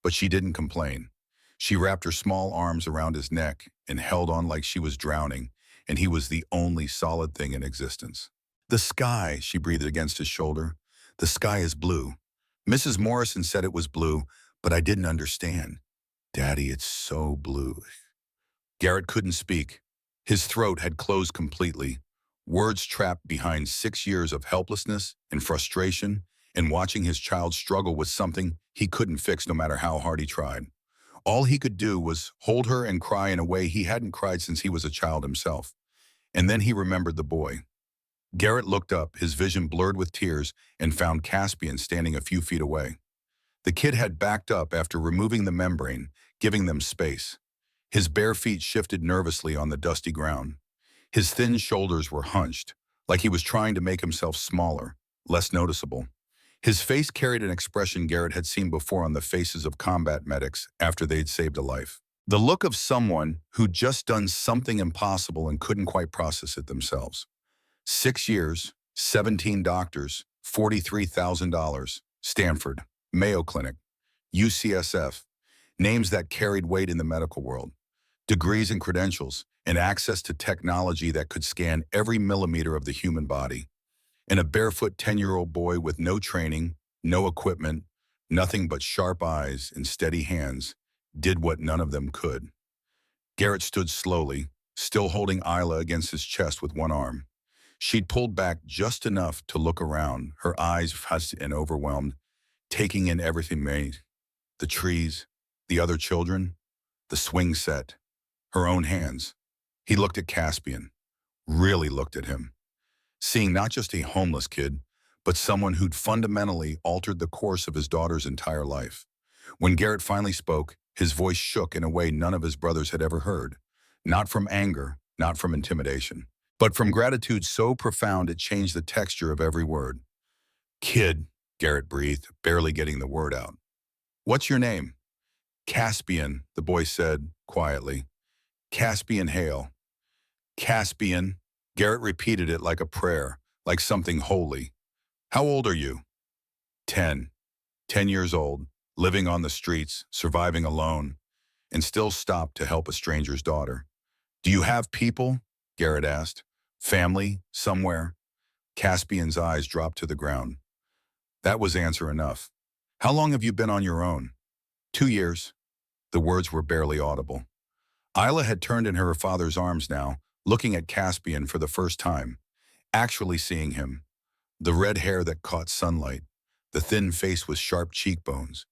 But she didn't complain. She wrapped her small arms around his neck and held on like she was drowning, and he was the only solid thing in existence. "The sky," she breathed against his shoulder. "The sky is blue. Mrs. Morrison said it was blue, but I didn't understand. Daddy, it's so blue." Garrett couldn't speak. His throat had closed completely, words trapped behind 6 years of helplessness and frustration and watching his child struggle with something he couldn't fix no matter how hard he tried. All he could do was hold her and cry in a way he hadn't cried since he was a child himself. And then he remembered the boy. Garrett looked up, his vision blurred with tears, and found Caspian standing a few feet away. The kid had backed up after removing the membrane, giving them space. His bare feet shifted nervously on the dusty ground. His thin shoulders were hunched, like he was trying to make himself smaller, less noticeable. His face carried an expression Garrett had seen before on the faces of combat medics after they'd saved a life. The look of someone who'd just done something impossible and couldn't quite process it themselves. 6 years, 17 doctors, $43,000. Stanford, Mayo Clinic, UCSF, names that carried weight in the medical world. Degrees and credentials, and access to technology that could scan every millimeter of the human body. And a barefoot 10-year-old boy with no training, no equipment, nothing but sharp eyes and steady hands, did what none of them could. Garrett stood slowly, still holding Isla against his chest with one arm. She'd pulled back just enough to look around, her eyes fussed and overwhelmed, taking in everything made. The trees, the other children, the swing set, her own hands. He looked at Caspian, really looked at him, seeing not just a homeless kid, but someone who'd fundamentally altered the course of his daughter's entire life. When Garrett finally spoke, his voice shook in a way none of his brothers had ever heard. Not from anger, not from intimidation, but from gratitude so profound it changed the texture of every word. "Kid," Garrett breathed, barely getting the word out. "What's your name?" "Caspian," the boy said, quietly. "Caspian Hale." "Caspian." Garrett repeated it like a prayer, like something holy. "How old are you?" 10. 10 years old, living on the streets, surviving alone, and still stopped to help a stranger's daughter. "Do you have people?" Garrett asked. "Family, somewhere?" Caspian's eyes dropped to the ground. That was answer enough. "How long have you been on your own?" 2 years. The words were barely audible. Isla had turned in her father's arms now, looking at Caspian for the first time, actually seeing him. The red hair that caught sunlight, the thin face with sharp cheekbones,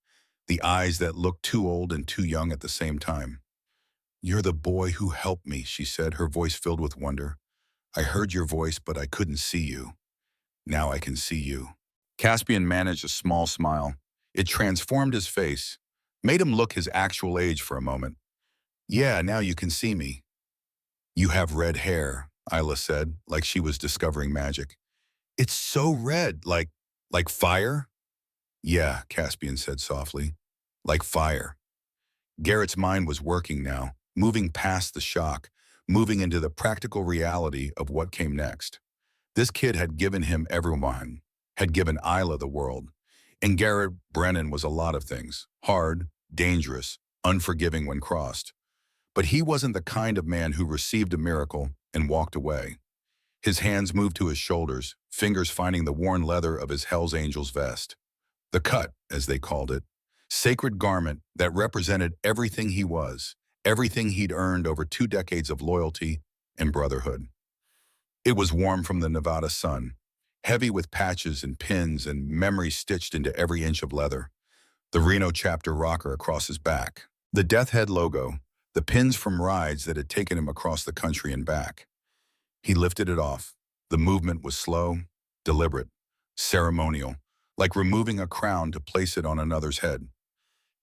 the eyes that looked too old and too young at the same time. "You're the boy who helped me," she said, her voice filled with wonder. "I heard your voice, but I couldn't see you. Now I can see you." Caspian managed a small smile. It transformed his face, made him look his actual age for a moment. "Yeah, now you can see me." "You have red hair," Isla said, like she was discovering magic. "It's so red, like fire?" "Yeah," Caspian said softly, "like fire." Garrett's mind was working now, moving past the shock, moving into the practical reality of what came next. This kid had given him everyone, had given Isla the world. And Garrett Brennan was a lot of things: hard, dangerous, unforgiving when crossed. But he wasn't the kind of man who received a miracle and walked away. His hands moved to his shoulders, fingers finding the worn leather of his Hell's Angels vest. The cut, as they called it, sacred garment that represented everything he was, everything he'd earned over 2 decades of loyalty and brotherhood. It was warm from the Nevada sun, heavy with patches and pins and memories stitched into every inch of leather. The Reno chapter rocker across his back, the Death Head logo, the pins from rides that had taken him across the country and back. He lifted it off. The movement was slow, deliberate, ceremonial, like removing a crown to place it on another's head.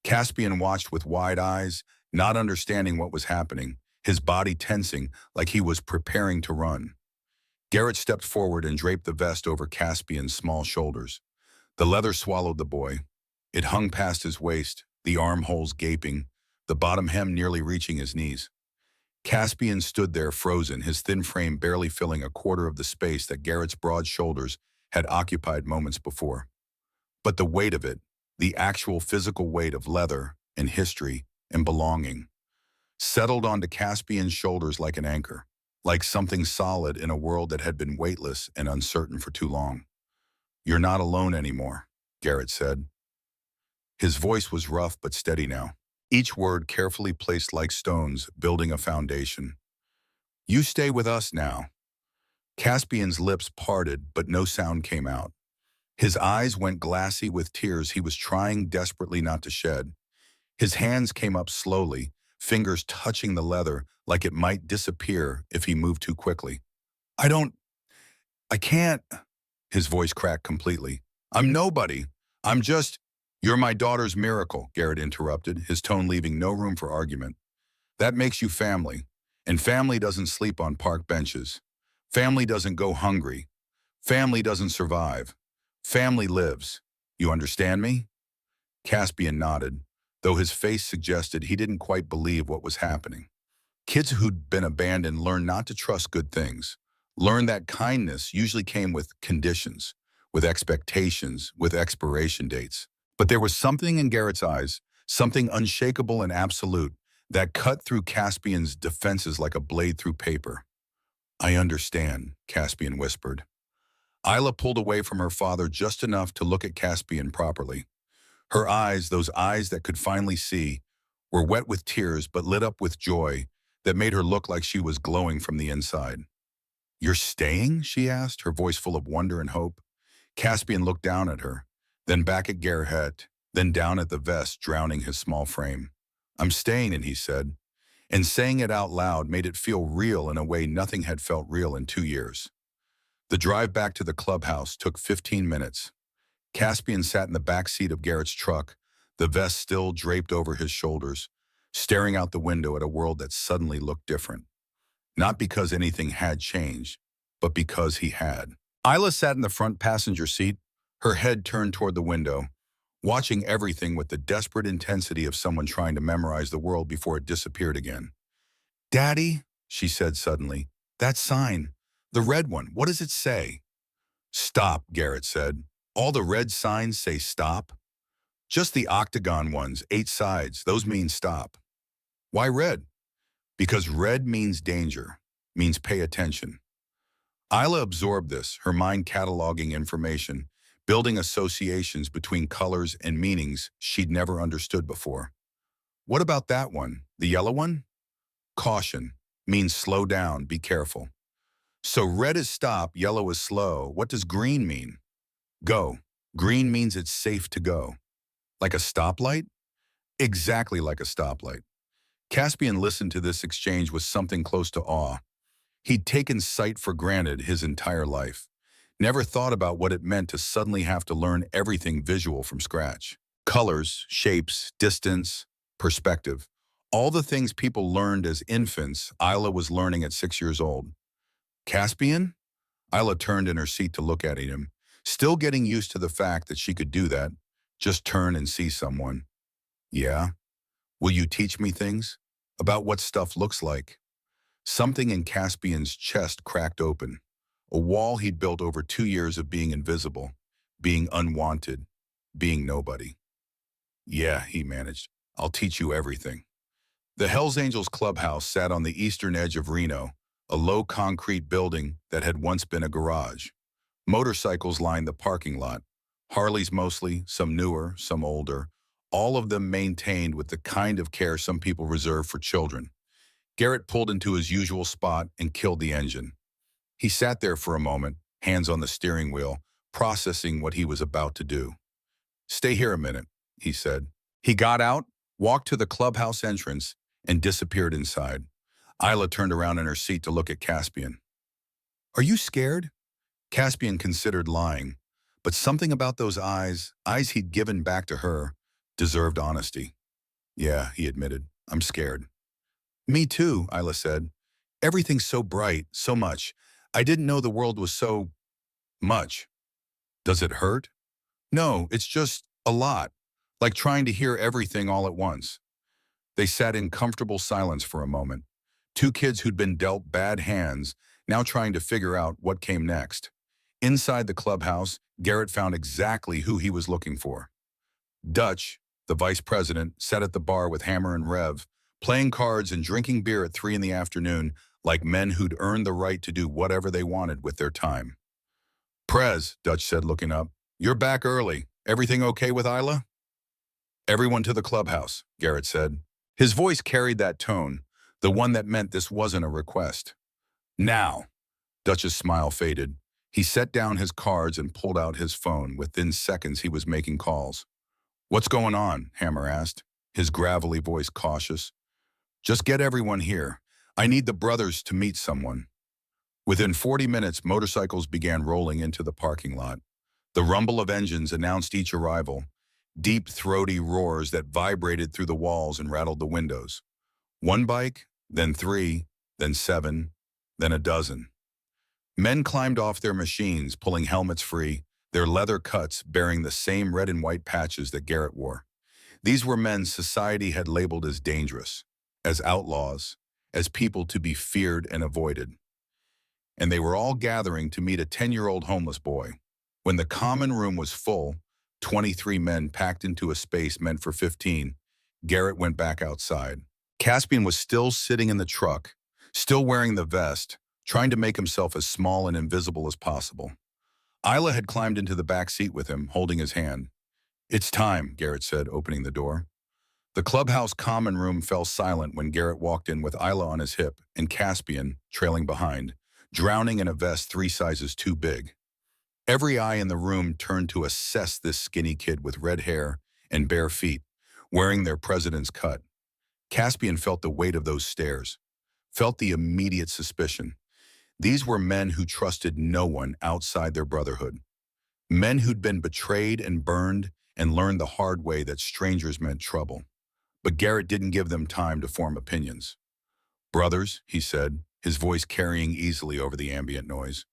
Caspian watched with wide eyes, not understanding what was happening, his body tensing like he was preparing to run. Garrett stepped forward and draped the vest over Caspian's small shoulders. The leather swallowed the boy. It hung past his waist, the armholes gaping, the bottom hem nearly reaching his knees. Caspian stood there frozen, his thin frame barely filling a quarter of the space that Garrett's broad shoulders had occupied moments before. But the weight of it, the actual physical weight of leather and history and belonging, settled onto Caspian's shoulders like an anchor, like something solid in a world that had been weightless and uncertain for too long. "You're not alone anymore," Garrett said. His voice was rough but steady now, each word carefully placed like stones, building a foundation. "You stay with us now." Caspian's lips parted, but no sound came out. His eyes went glassy with tears he was trying desperately not to shed. His hands came up slowly, fingers touching the leather like it might disappear if he moved too quickly. I can't." His voice cracked completely. "I'm nobody. I'm just—" "You're my daughter's miracle," Garrett interrupted, his tone leaving no room for argument. "That makes you family. And family doesn't sleep on park benches. Family doesn't go hungry. Family doesn't survive. Family lives. You understand me?" Caspian nodded, though his face suggested he didn't quite believe what was happening. Kids who'd been abandoned learn not to trust good things, Learned that kindness usually came with conditions, with expectations, with expiration dates. But there was something in Garrett's eyes, something unshakable and absolute, that cut through Caspian's defenses like a blade through paper. I understand, Caspian whispered. Isla pulled away from her father just enough to look at Caspian properly. Her eyes, those eyes that could finally see, were wet with tears but lit up with joy that made her look like she was glowing from the inside. You're staying? She asked, her voice full of wonder and hope. Caspian looked down at her, then back at Gerhardt, then down at the vest drowning his small frame. I'm staying, and he said, and saying it out loud made it feel real in a way nothing had felt real in 2 years. The drive back to the clubhouse took 15 minutes. Caspian sat in the back seat of Garrett's truck, the vest still draped over his shoulders, staring out the window at a world that suddenly looked different. Not because anything had changed, but because he had. Isla sat in the front passenger seat, her head turned toward the window, watching everything with the desperate intensity of someone trying to memorize the world before it disappeared again. Daddy, she said suddenly, that sign, the red one, what does it say? Stop, Garrett said. All the red signs say stop. Just the octagon ones, 8 sides, those mean stop. Why red? Because red means danger, means pay attention. Isla absorbed this, her mind cataloging information, building associations between colors and meanings she'd never understood before. What about that one, the yellow one? Caution, means slow down, be careful. So red is stop, yellow is slow. What does green mean? Go. Green means it's safe to go. Like a stoplight? Exactly like a stoplight. Caspian listened to this exchange with something close to awe. He'd taken sight for granted his entire life, never thought about what it meant to suddenly have to learn everything visual from scratch. Colors, shapes, distance, perspective. All the things people learned as infants, Isla was learning at 6 years old. Caspian? Isla turned in her seat to look at him, still getting used to the fact that she could do that, just turn and see someone. Yeah? Will you teach me things? About what stuff looks like? Something in Caspian's chest cracked open. A wall he'd built over 2 years of being invisible, being unwanted, being nobody. Yeah, he managed. I'll teach you everything. The Hells Angels clubhouse sat on the eastern edge of Reno, a low concrete building that had once been a garage. Motorcycles lined the parking lot. Harleys mostly, some newer, some older, all of them maintained with the kind of care some people reserve for children. Garrett pulled into his usual spot and killed the engine. He sat there for a moment, hands on the steering wheel, processing what he was about to do. Stay here a minute, he said. He got out, walked to the clubhouse entrance, and disappeared inside. Isla turned around in her seat to look at Caspian. Are you scared? Caspian considered lying, but something about those eyes he'd given back to her, deserved honesty. Yeah, he admitted, I'm scared. Me too, Isla said. Everything's so bright, so much. I didn't know the world was so much. Does it hurt? No, it's just a lot, like trying to hear everything all at once. They sat in comfortable silence for a moment. 2 kids who'd been dealt bad hands, now trying to figure out what came next. Inside the clubhouse, Garrett found exactly who he was looking for. Dutch, the vice president, sat at the bar with Hammer and Rev, playing cards and drinking beer at 3 in the afternoon like men who'd earned the right to do whatever they wanted with their time. Prez, Dutch said, looking up, you're back early. Everything okay with Isla? Everyone to the clubhouse, Garrett said. His voice carried that tone, the one that meant this wasn't a request. Now. Dutch's smile faded. He set down his cards and pulled out his phone. Within seconds, he was making calls. What's going on? Hammer asked, his gravelly voice cautious. Just get everyone here. I need the brothers to meet someone. Within 40 minutes, motorcycles began rolling into the parking lot. The rumble of engines announced each arrival, deep, throaty roars that vibrated through the walls and rattled the windows. 1 bike, then 3, then 7, then a dozen. Men climbed off their machines, pulling helmets free, their leather cuts bearing the same red and white patches that Garrett wore. These were men society had labeled as dangerous, as outlaws, as people to be feared and avoided. and they were all gathering to meet a 10-year-old homeless boy. When the common room was full, 23 men packed into a space meant for 15, Garrett went back outside. Caspian was still sitting in the truck, still wearing the vest, trying to make himself as small and invisible as possible. Isla had climbed into the back seat with him, holding his hand. "It's time," Garrett said, opening the door. The clubhouse common room fell silent when Garrett walked in with Isla on his hip and Caspian trailing behind, drowning in a vest 3 sizes too big. Every eye in the room turned to assess this skinny kid with red hair and bare feet, wearing their president's cut. Caspian felt the weight of those stares, felt the immediate suspicion. These were men who trusted no one outside their brotherhood. Men who'd been betrayed and burned and learned the hard way that strangers meant trouble. But Garrett didn't give them time to form opinions. "Brothers," he said, his voice carrying easily over the ambient noise,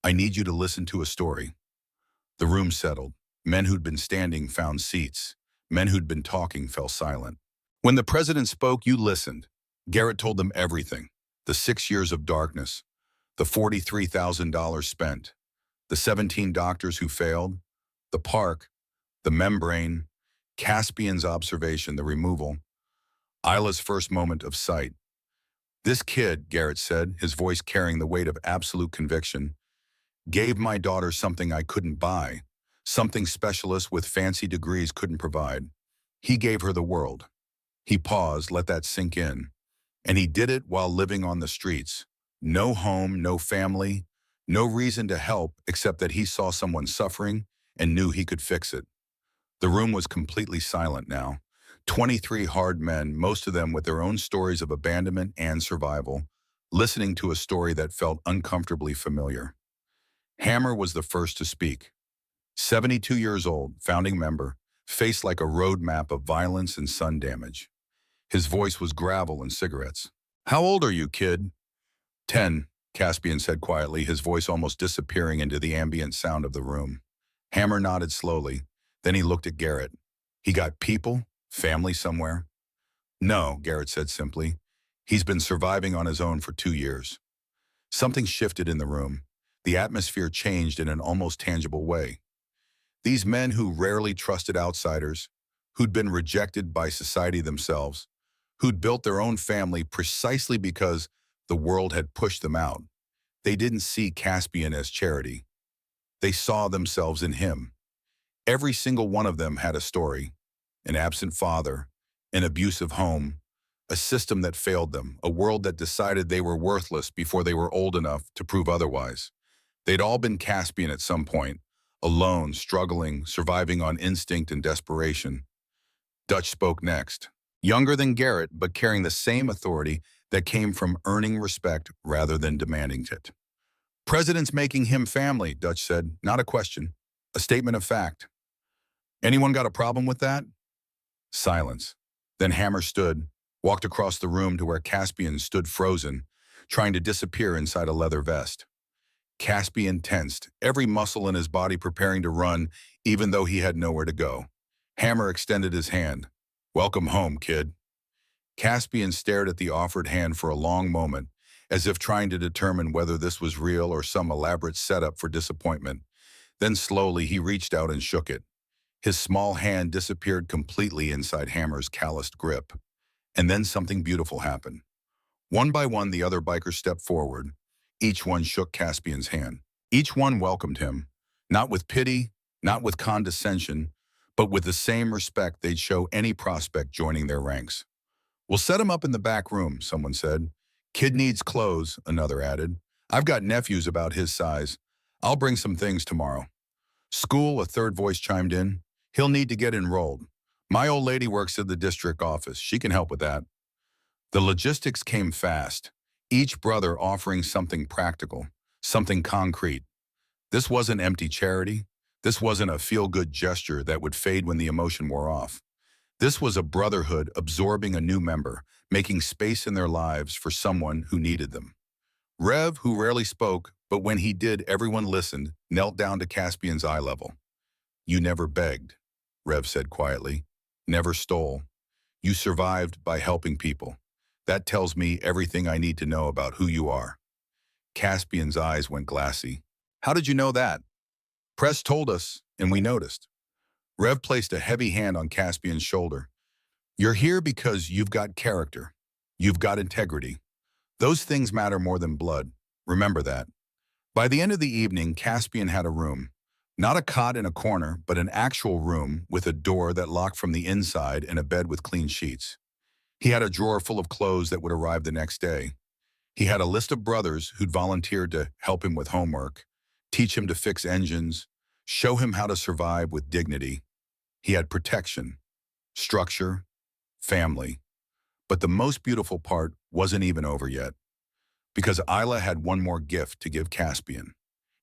"I need you to listen to a story." The room settled. Men who'd been standing found seats. Men who'd been talking fell silent. When the president spoke, you listened. Garrett told them everything. The 6 years of darkness, the $43,000 spent, the 17 doctors who failed, the park, the membrane, Caspian's observation, the removal, Isla's first moment of sight. "This kid," Garrett said, his voice carrying the weight of absolute conviction, "gave my daughter something I couldn't buy, something specialists with fancy degrees couldn't provide. He gave her the world." He paused, let that sink in. And he did it while living on the streets. No home, no family, no reason to help except that he saw someone suffering and knew he could fix it. The room was completely silent now. 23 hard men, most of them with their own stories of abandonment and survival, listening to a story that felt uncomfortably familiar. Hammer was the first to speak. 72 years old, founding member, face like a road map of violence and sun damage. His voice was gravel and cigarettes. "How old are you, kid?" 10, Caspian said quietly, his voice almost disappearing into the ambient sound of the room. Hammer nodded slowly. Then he looked at Garrett. "He got people? Family somewhere?" "No," Garrett said simply. "He's been surviving on his own for 2 years." Something shifted in the room. The atmosphere changed in an almost tangible way. These men who rarely trusted outsiders, who'd been rejected by society themselves, who'd built their own family precisely because the world had pushed them out, they didn't see Caspian as charity. They saw themselves in him. Every single one of them had a story: an absent father, an abusive home, a system that failed them, a world that decided they were worthless before they were old enough to prove otherwise. They'd all been Caspian at some point, alone, struggling, surviving on instinct and desperation. Dutch spoke next. Younger than Garrett, but carrying the same authority that came from earning respect rather than demanding it. "President's making him family," Dutch said. "Not a question. A statement of fact. Anyone got a problem with that?" Silence. Then Hammer stood, walked across the room to where Caspian stood frozen, trying to disappear inside a leather vest. Caspian tensed, every muscle in his body preparing to run, even though he had nowhere to go. Hammer extended his hand. "Welcome home, kid." Caspian stared at the offered hand for a long moment, as if trying to determine whether this was real or some elaborate setup for disappointment. Then slowly he reached out and shook it. His small hand disappeared completely inside Hammer's calloused grip. And then something beautiful happened. One by one, the other bikers stepped forward. Each one shook Caspian's hand. Each one welcomed him, not with pity, not with condescension, but with the same respect they'd show any prospect joining their ranks. "We'll set him up in the back room," someone said. "Kid needs clothes," another added. "I've got nephews about his size. I'll bring some things tomorrow." "School," a third voice chimed in. "He'll need to get enrolled. My old lady works at the district office. She can help with that." The logistics came fast, each brother offering something practical, something concrete. This wasn't empty charity. This wasn't a feel-good gesture that would fade when the emotion wore off. This was a brotherhood absorbing a new member, making space in their lives for someone who needed them. Rev, who rarely spoke, but when he did, everyone listened, knelt down to Caspian's eye level. "You never begged," Rev said quietly. "Never stole. You survived by helping people. That tells me everything I need to know about who you are." Caspian's eyes went glassy. How did you know that? Press told us, and we noticed. Rev placed a heavy hand on Caspian's shoulder. You're here because you've got character. You've got integrity. Those things matter more than blood. Remember that. By the end of the evening, Caspian had a room. Not a cot in a corner, but an actual room with a door that locked from the inside and a bed with clean sheets. He had a drawer full of clothes that would arrive the next day. He had a list of brothers who'd volunteered to help him with homework, teach him to fix engines, show him how to survive with dignity. He had protection, structure, family. But the most beautiful part wasn't even over yet, because Isla had one more gift to give Caspian,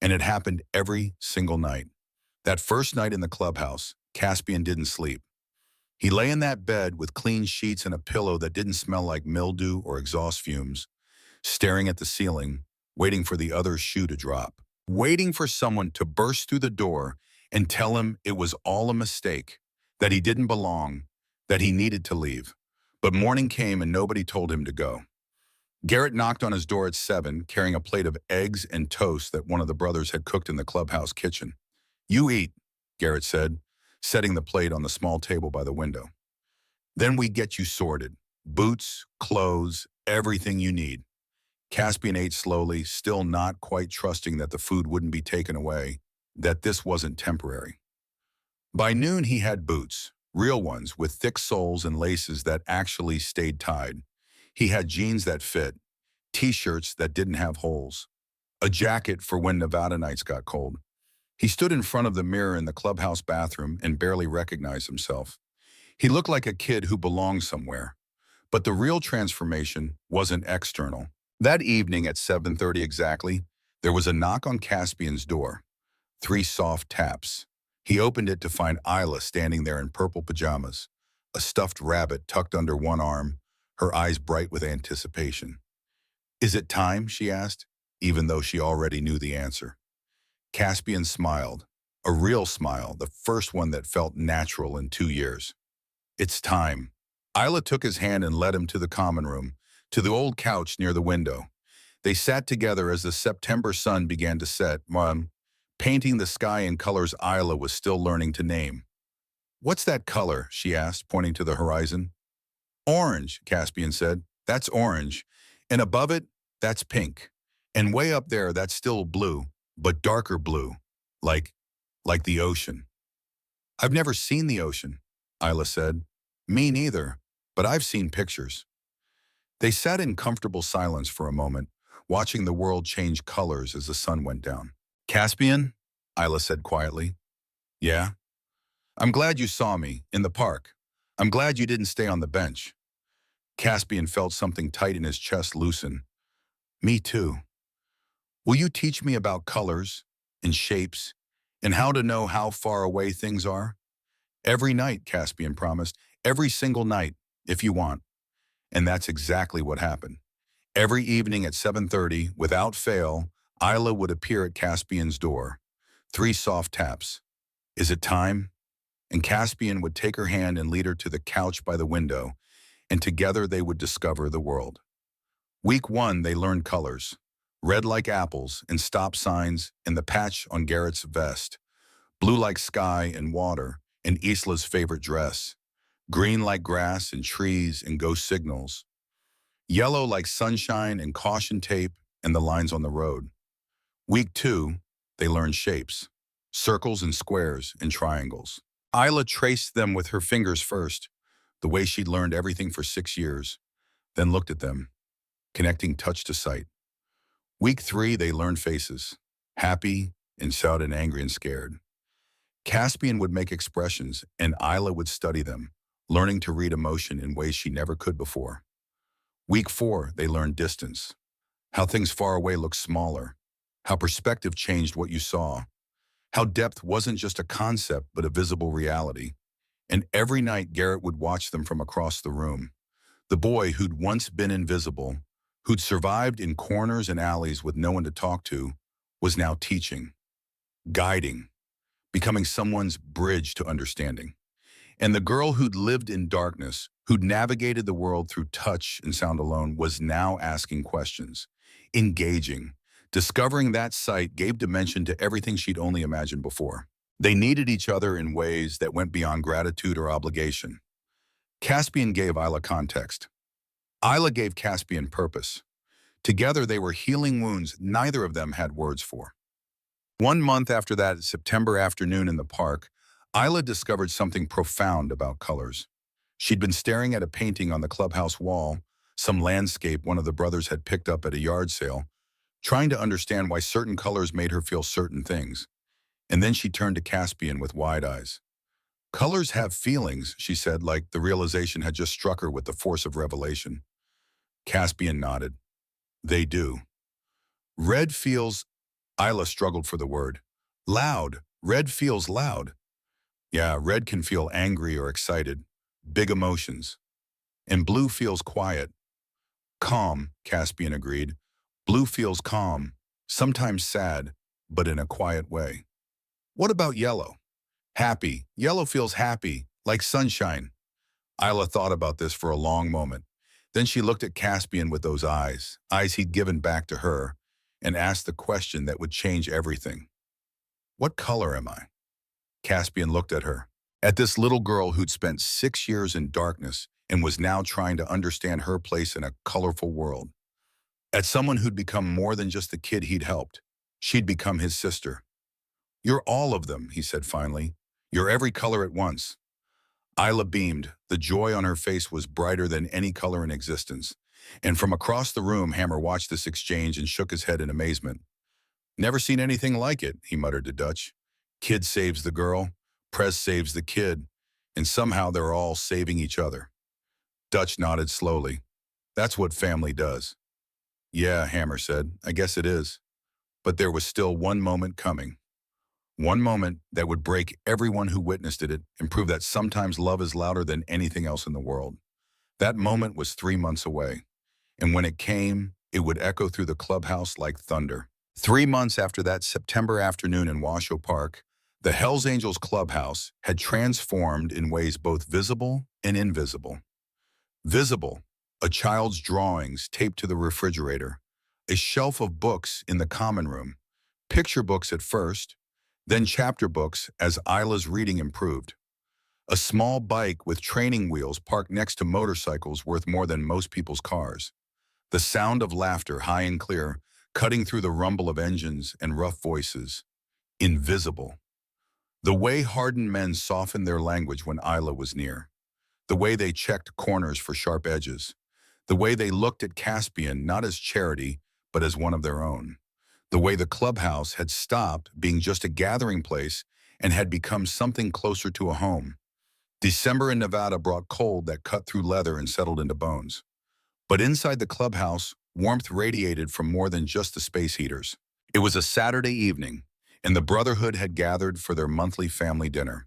and it happened every single night. That first night in the clubhouse, Caspian didn't sleep. He lay in that bed with clean sheets and a pillow that didn't smell like mildew or exhaust fumes, staring at the ceiling, waiting for the other shoe to drop, waiting for someone to burst through the door and tell him it was all a mistake, that he didn't belong, that he needed to leave. But morning came and nobody told him to go. Garrett knocked on his door at 7, carrying a plate of eggs and toast that one of the brothers had cooked in the clubhouse kitchen. You eat, Garrett said, setting the plate on the small table by the window. Then we get you sorted. Boots, clothes, everything you need. Caspian ate slowly, still not quite trusting that the food wouldn't be taken away, that this wasn't temporary. By noon he had boots, real ones with thick soles and laces that actually stayed tied. He had jeans that fit, t-shirts that didn't have holes, a jacket for when Nevada nights got cold. He stood in front of the mirror in the clubhouse bathroom and barely recognized himself. He looked like a kid who belonged somewhere. But the real transformation wasn't external. That evening at 7:30 exactly, there was a knock on Caspian's door. 3 soft taps. He opened it to find Isla standing there in purple pajamas, a stuffed rabbit tucked under one arm, her eyes bright with anticipation. Is it time? She asked, even though she already knew the answer. Caspian smiled, a real smile, the first one that felt natural in 2 years. It's time. Isla took his hand and led him to the common room, to the old couch near the window. They sat together as the September sun began to set, painting the sky in colors Isla was still learning to name. What's that color? She asked, pointing to the horizon. Orange, Caspian said. That's orange. And above it, that's pink. And way up there, that's still blue, but darker blue, like the ocean. I've never seen the ocean, Isla said. Me neither, but I've seen pictures. They sat in comfortable silence for a moment, watching the world change colors as the sun went down. Caspian, Isla said quietly. Yeah? I'm glad you saw me, in the park. I'm glad you didn't stay on the bench. Caspian felt something tight in his chest loosen. Me too. Will you teach me about colors and shapes and how to know how far away things are? Every night, Caspian promised. Every single night, if you want. And that's exactly what happened. Every evening at 7:30, without fail, Isla would appear at Caspian's door. 3 soft taps. Is it time? And Caspian would take her hand and lead her to the couch by the window, and together they would discover the world. Week 1, they learned colors. Red like apples and stop signs and the patch on Garrett's vest. Blue like sky and water and Isla's favorite dress. Green like grass and trees and ghost signals. Yellow like sunshine and caution tape and the lines on the road. Week 2, they learned shapes. Circles and squares and triangles. Isla traced them with her fingers first, the way she'd learned everything for 6 years, then looked at them, connecting touch to sight. Week 3, they learned faces. Happy and sad and angry and scared. Caspian would make expressions and Isla would study them, learning to read emotion in ways she never could before. Week 4, they learned distance. How things far away looked smaller. How perspective changed what you saw. How depth wasn't just a concept, but a visible reality. And every night, Garrett would watch them from across the room. The boy who'd once been invisible, who'd survived in corners and alleys with no one to talk to, was now teaching, guiding, becoming someone's bridge to understanding. And the girl who'd lived in darkness, who'd navigated the world through touch and sound alone, was now asking questions, engaging, Discovering that sight gave dimension to everything she'd only imagined before. They needed each other in ways that went beyond gratitude or obligation. Caspian gave Isla context. Isla gave Caspian purpose. Together they were healing wounds neither of them had words for. 1 month after that September afternoon in the park, Isla discovered something profound about colors. She'd been staring at a painting on the clubhouse wall, some landscape one of the brothers had picked up at a yard sale, trying to understand why certain colors made her feel certain things. And then she turned to Caspian with wide eyes. Colors have feelings, she said, like the realization had just struck her with the force of revelation. Caspian nodded. They do. Red feels, Isla struggled for the word. Loud. Red feels loud. Yeah, red can feel angry or excited. Big emotions. And blue feels quiet. Calm, Caspian agreed. Blue feels calm, sometimes sad, but in a quiet way. What about yellow? Happy. Yellow feels happy, like sunshine. Isla thought about this for a long moment. Then she looked at Caspian with those eyes he'd given back to her, and asked the question that would change everything. What color am I? Caspian looked at her, at this little girl who'd spent 6 years in darkness and was now trying to understand her place in a colorful world. At someone who'd become more than just the kid he'd helped. She'd become his sister. You're all of them, he said finally. You're every color at once. Isla beamed. The joy on her face was brighter than any color in existence. And from across the room, Hammer watched this exchange and shook his head in amazement. Never seen anything like it, he muttered to Dutch. Kid saves the girl, Prez saves the kid, and somehow they're all saving each other. Dutch nodded slowly. That's what family does. Yeah, Hammer said, I guess it is. But there was still one moment coming. One moment that would break everyone who witnessed it and prove that sometimes love is louder than anything else in the world. That moment was 3 months away. And when it came, it would echo through the clubhouse like thunder. 3 months after that September afternoon in Washoe Park, the Hells Angels clubhouse had transformed in ways both visible and invisible. Visible, a child's drawings taped to the refrigerator, a shelf of books in the common room, picture books at first, then chapter books as Isla's reading improved. A small bike with training wheels parked next to motorcycles worth more than most people's cars. The sound of laughter, high and clear, cutting through the rumble of engines and rough voices. Invisible. The way hardened men softened their language when Isla was near. The way they checked corners for sharp edges. The way they looked at Caspian not as charity, but as one of their own. The way the clubhouse had stopped being just a gathering place and had become something closer to a home. December in Nevada brought cold that cut through leather and settled into bones. But inside the clubhouse, warmth radiated from more than just the space heaters. It was a Saturday evening, and the Brotherhood had gathered for their monthly family dinner,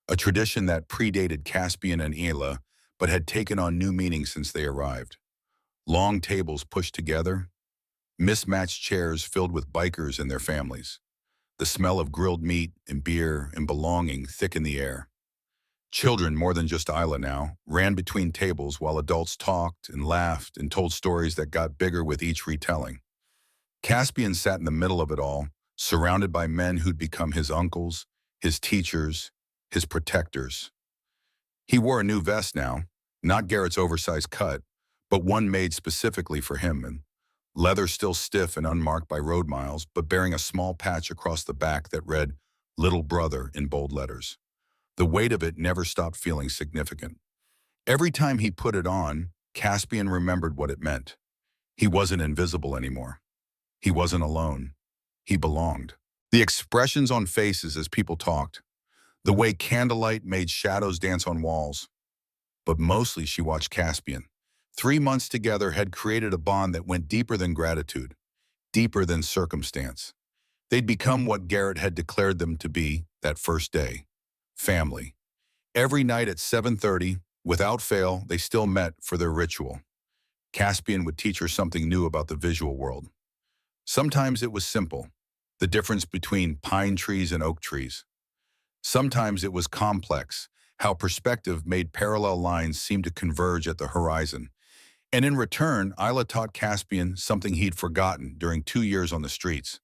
a tradition that predated Caspian and Isla, but had taken on new meaning since they arrived. Long tables pushed together, mismatched chairs filled with bikers and their families. The smell of grilled meat and beer and belonging thick in the air. Children, more than just Isla now, ran between tables while adults talked and laughed and told stories that got bigger with each retelling. Caspian sat in the middle of it all, surrounded by men who'd become his uncles, his teachers, his protectors. He wore a new vest now, not Garrett's oversized cut, but one made specifically for him, and leather still stiff and unmarked by road miles, but bearing a small patch across the back that read, Little Brother in bold letters. The weight of it never stopped feeling significant. Every time he put it on, Caspian remembered what it meant. He wasn't invisible anymore. He wasn't alone. He belonged. The expressions on faces as people talked, the way candlelight made shadows dance on walls. But mostly she watched Caspian. 3 months together had created a bond that went deeper than gratitude, deeper than circumstance. They'd become what Garrett had declared them to be that first day. Family. Every night at 7:30, without fail, they still met for their ritual. Caspian would teach her something new about the visual world. Sometimes it was simple, the difference between pine trees and oak trees. Sometimes it was complex, how perspective made parallel lines seem to converge at the horizon. And in return, Isla taught Caspian something he'd forgotten during 2 years on the streets,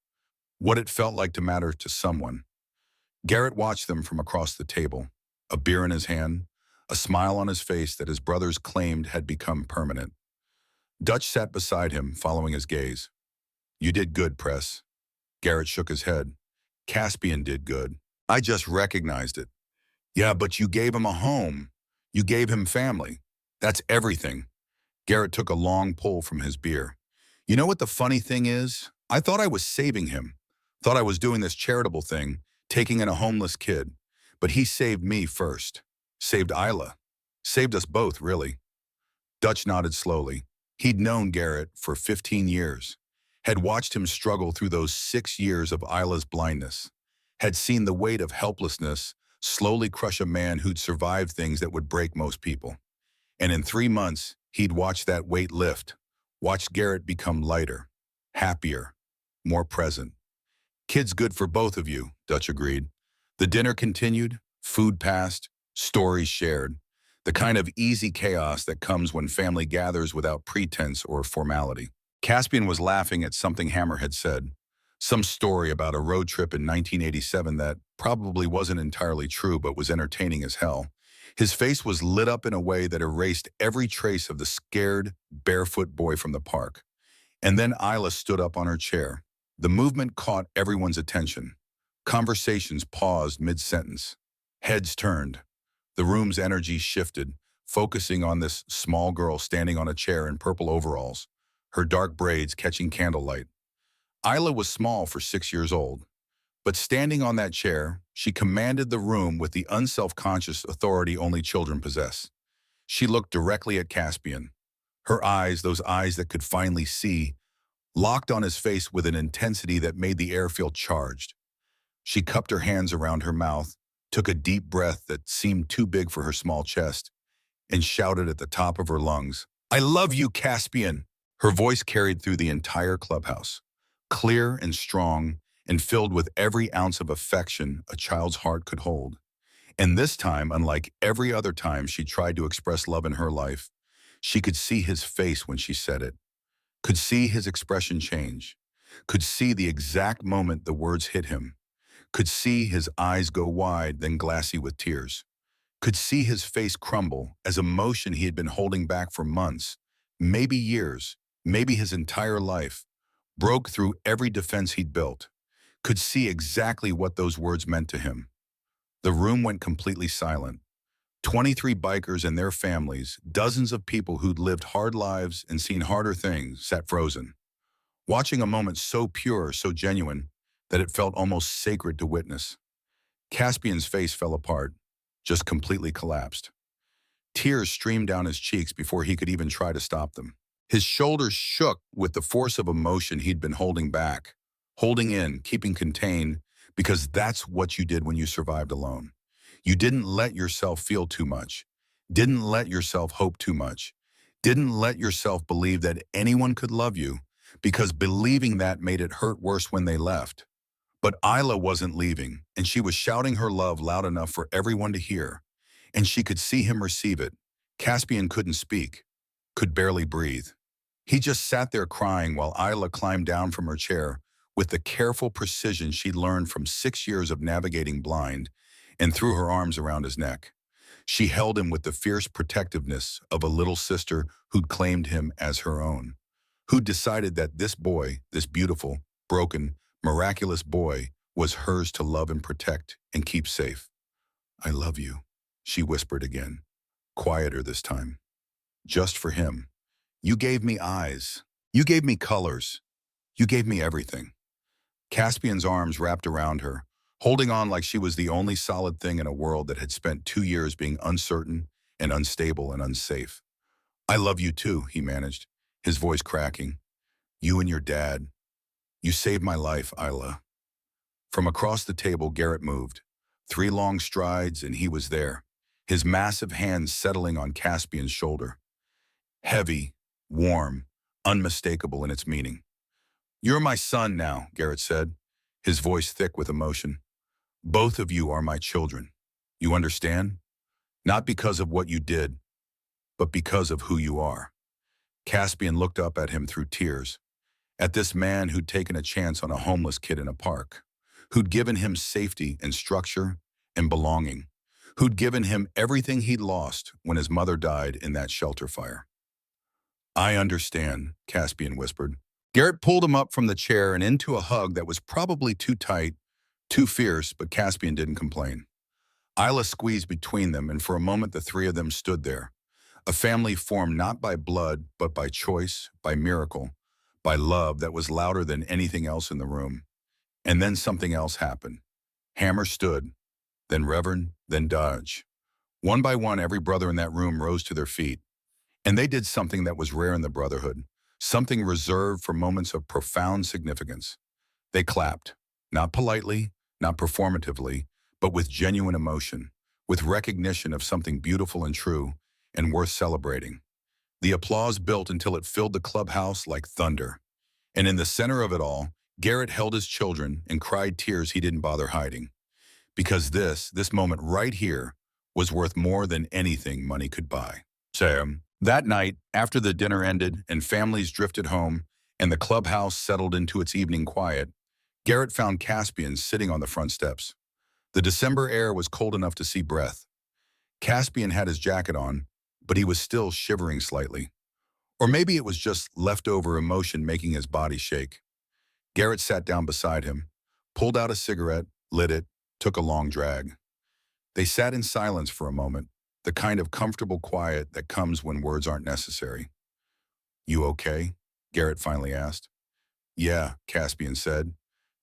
what it felt like to matter to someone. Garrett watched them from across the table, a beer in his hand, a smile on his face that his brothers claimed had become permanent. Dutch sat beside him, following his gaze. You did good, Press. Garrett shook his head. Caspian did good. I just recognized it. Yeah, but you gave him a home. You gave him family. That's everything. Garrett took a long pull from his beer. You know what the funny thing is? I thought I was saving him. Thought I was doing this charitable thing, taking in a homeless kid. But he saved me first. Saved Isla. Saved us both, really. Dutch nodded slowly. He'd known Garrett for 15 years, had watched him struggle through those 6 years of Isla's blindness, had seen the weight of helplessness slowly crush a man who'd survived things that would break most people. And in 3 months, he'd watched that weight lift, watched Garrett become lighter, happier, more present. Kid's good for both of you, Dutch agreed. The dinner continued, food passed, stories shared, the kind of easy chaos that comes when family gathers without pretense or formality. Caspian was laughing at something Hammer had said, some story about a road trip in 1987 that probably wasn't entirely true but was entertaining as hell. His face was lit up in a way that erased every trace of the scared, barefoot boy from the park. And then Isla stood up on her chair. The movement caught everyone's attention. Conversations paused mid-sentence. Heads turned. The room's energy shifted, focusing on this small girl standing on a chair in purple overalls, her dark braids catching candlelight. Isla was small for 6 years old, but standing on that chair, she commanded the room with the unself-conscious authority only children possess. She looked directly at Caspian. Her eyes, those eyes that could finally see, locked on his face with an intensity that made the air feel charged. She cupped her hands around her mouth, took a deep breath that seemed too big for her small chest, and shouted at the top of her lungs, "I love you, Caspian!" Her voice carried through the entire clubhouse, clear and strong, and filled with every ounce of affection a child's heart could hold. And this time, unlike every other time she tried to express love in her life, she could see his face when she said it, could see his expression change, could see the exact moment the words hit him, could see his eyes go wide, then glassy with tears, could see his face crumble as emotion he had been holding back for months, maybe years, maybe his entire life, broke through every defense he'd built, could see exactly what those words meant to him. The room went completely silent. 23 bikers and their families, dozens of people who'd lived hard lives and seen harder things, sat frozen, watching a moment so pure, so genuine, that it felt almost sacred to witness. Caspian's face fell apart, just completely collapsed. Tears streamed down his cheeks before he could even try to stop them. His shoulders shook with the force of emotion he'd been holding back, holding in, keeping contained, because that's what you did when you survived alone. You didn't let yourself feel too much, didn't let yourself hope too much, didn't let yourself believe that anyone could love you, because believing that made it hurt worse when they left. But Isla wasn't leaving, and she was shouting her love loud enough for everyone to hear, and she could see him receive it. Caspian couldn't speak, could barely breathe. He just sat there crying while Isla climbed down from her chair with the careful precision she'd learned from 6 years of navigating blind, and threw her arms around his neck. She held him with the fierce protectiveness of a little sister who'd claimed him as her own, who'd decided that this boy, this beautiful, broken, miraculous boy, was hers to love and protect and keep safe. "I love you," she whispered again, quieter this time. "Just for him. You gave me eyes. You gave me colors. You gave me everything." Caspian's arms wrapped around her, holding on like she was the only solid thing in a world that had spent 2 years being uncertain and unstable and unsafe. "I love you too," he managed, his voice cracking. "You and your dad. You saved my life, Isla." From across the table, Garrett moved. 3 long strides, and he was there, his massive hands settling on Caspian's shoulder. Heavy, warm, unmistakable in its meaning. "You're my son now," Garrett said, his voice thick with emotion. "Both of you are my children. You understand? Not because of what you did, but because of who you are." Caspian looked up at him through tears, at this man who'd taken a chance on a homeless kid in a park, who'd given him safety and structure and belonging, who'd given him everything he'd lost when his mother died in that shelter fire. "I understand," Caspian whispered. Garrett pulled him up from the chair and into a hug that was probably too tight, too fierce, but Caspian didn't complain. Isla squeezed between them, and for a moment the three of them stood there, a family formed not by blood, but by choice, by miracle, by love that was louder than anything else in the room. And then something else happened. Hammer stood, then Reverend, then Dodge. One by one, every brother in that room rose to their feet, and they did something that was rare in the Brotherhood, something reserved for moments of profound significance. They clapped, not politely, not performatively, but with genuine emotion, with recognition of something beautiful and true, and worth celebrating. The applause built until it filled the clubhouse like thunder. And in the center of it all, Garrett held his children and cried tears he didn't bother hiding. Because this moment right here, was worth more than anything money could buy. Sam. That night, after the dinner ended and families drifted home and the clubhouse settled into its evening quiet, Garrett found Caspian sitting on the front steps. The December air was cold enough to see breath. Caspian had his jacket on, but he was still shivering slightly. Or maybe it was just leftover emotion making his body shake. Garrett sat down beside him, pulled out a cigarette, lit it, took a long drag. They sat in silence for a moment, the kind of comfortable quiet that comes when words aren't necessary. "You okay?" Garrett finally asked. "Yeah," Caspian said.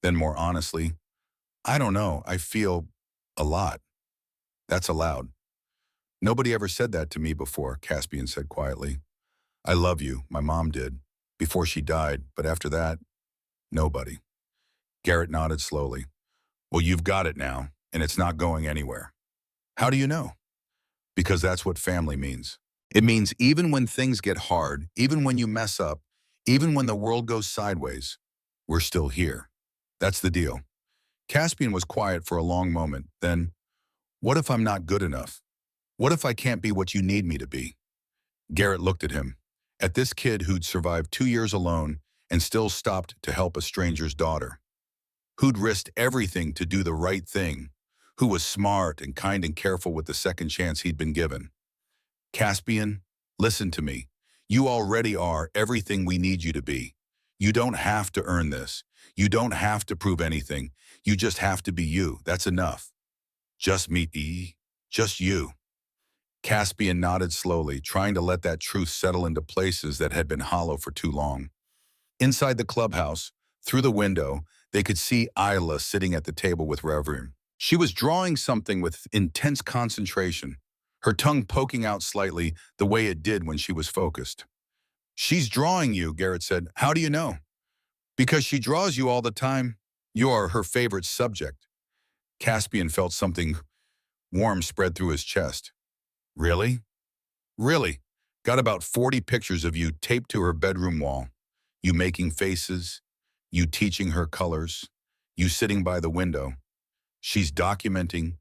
Then more honestly, "I don't know, I feel a lot." "That's allowed." "Nobody ever said that to me before," Caspian said quietly. "I love you, my mom did, before she died, but after that, nobody." Garrett nodded slowly. "Well, you've got it now, and it's not going anywhere." "How do you know?" "Because that's what family means. It means even when things get hard, even when you mess up, even when the world goes sideways, we're still here. That's the deal." Caspian was quiet for a long moment. Then, "What if I'm not good enough? What if I can't be what you need me to be?" Garrett looked at him, at this kid who'd survived 2 years alone and still stopped to help a stranger's daughter, who'd risked everything to do the right thing, who was smart and kind and careful with the second chance he'd been given. "Caspian, listen to me. You already are everything we need you to be. You don't have to earn this. You don't have to prove anything. You just have to be you. That's enough. Just meet E. Just you." Caspian nodded slowly, trying to let that truth settle into places that had been hollow for too long. Inside the clubhouse, through the window, they could see Isla sitting at the table with Reverend. She was drawing something with intense concentration, her tongue poking out slightly the way it did when she was focused. "She's drawing you," Garrett said. "How do you know?" "Because she draws you all the time. You are her favorite subject." Caspian felt something warm spread through his chest. "Really?" "Really. Got about 40 pictures of you taped to her bedroom wall. You making faces, you teaching her colors, you sitting by the window. She's documenting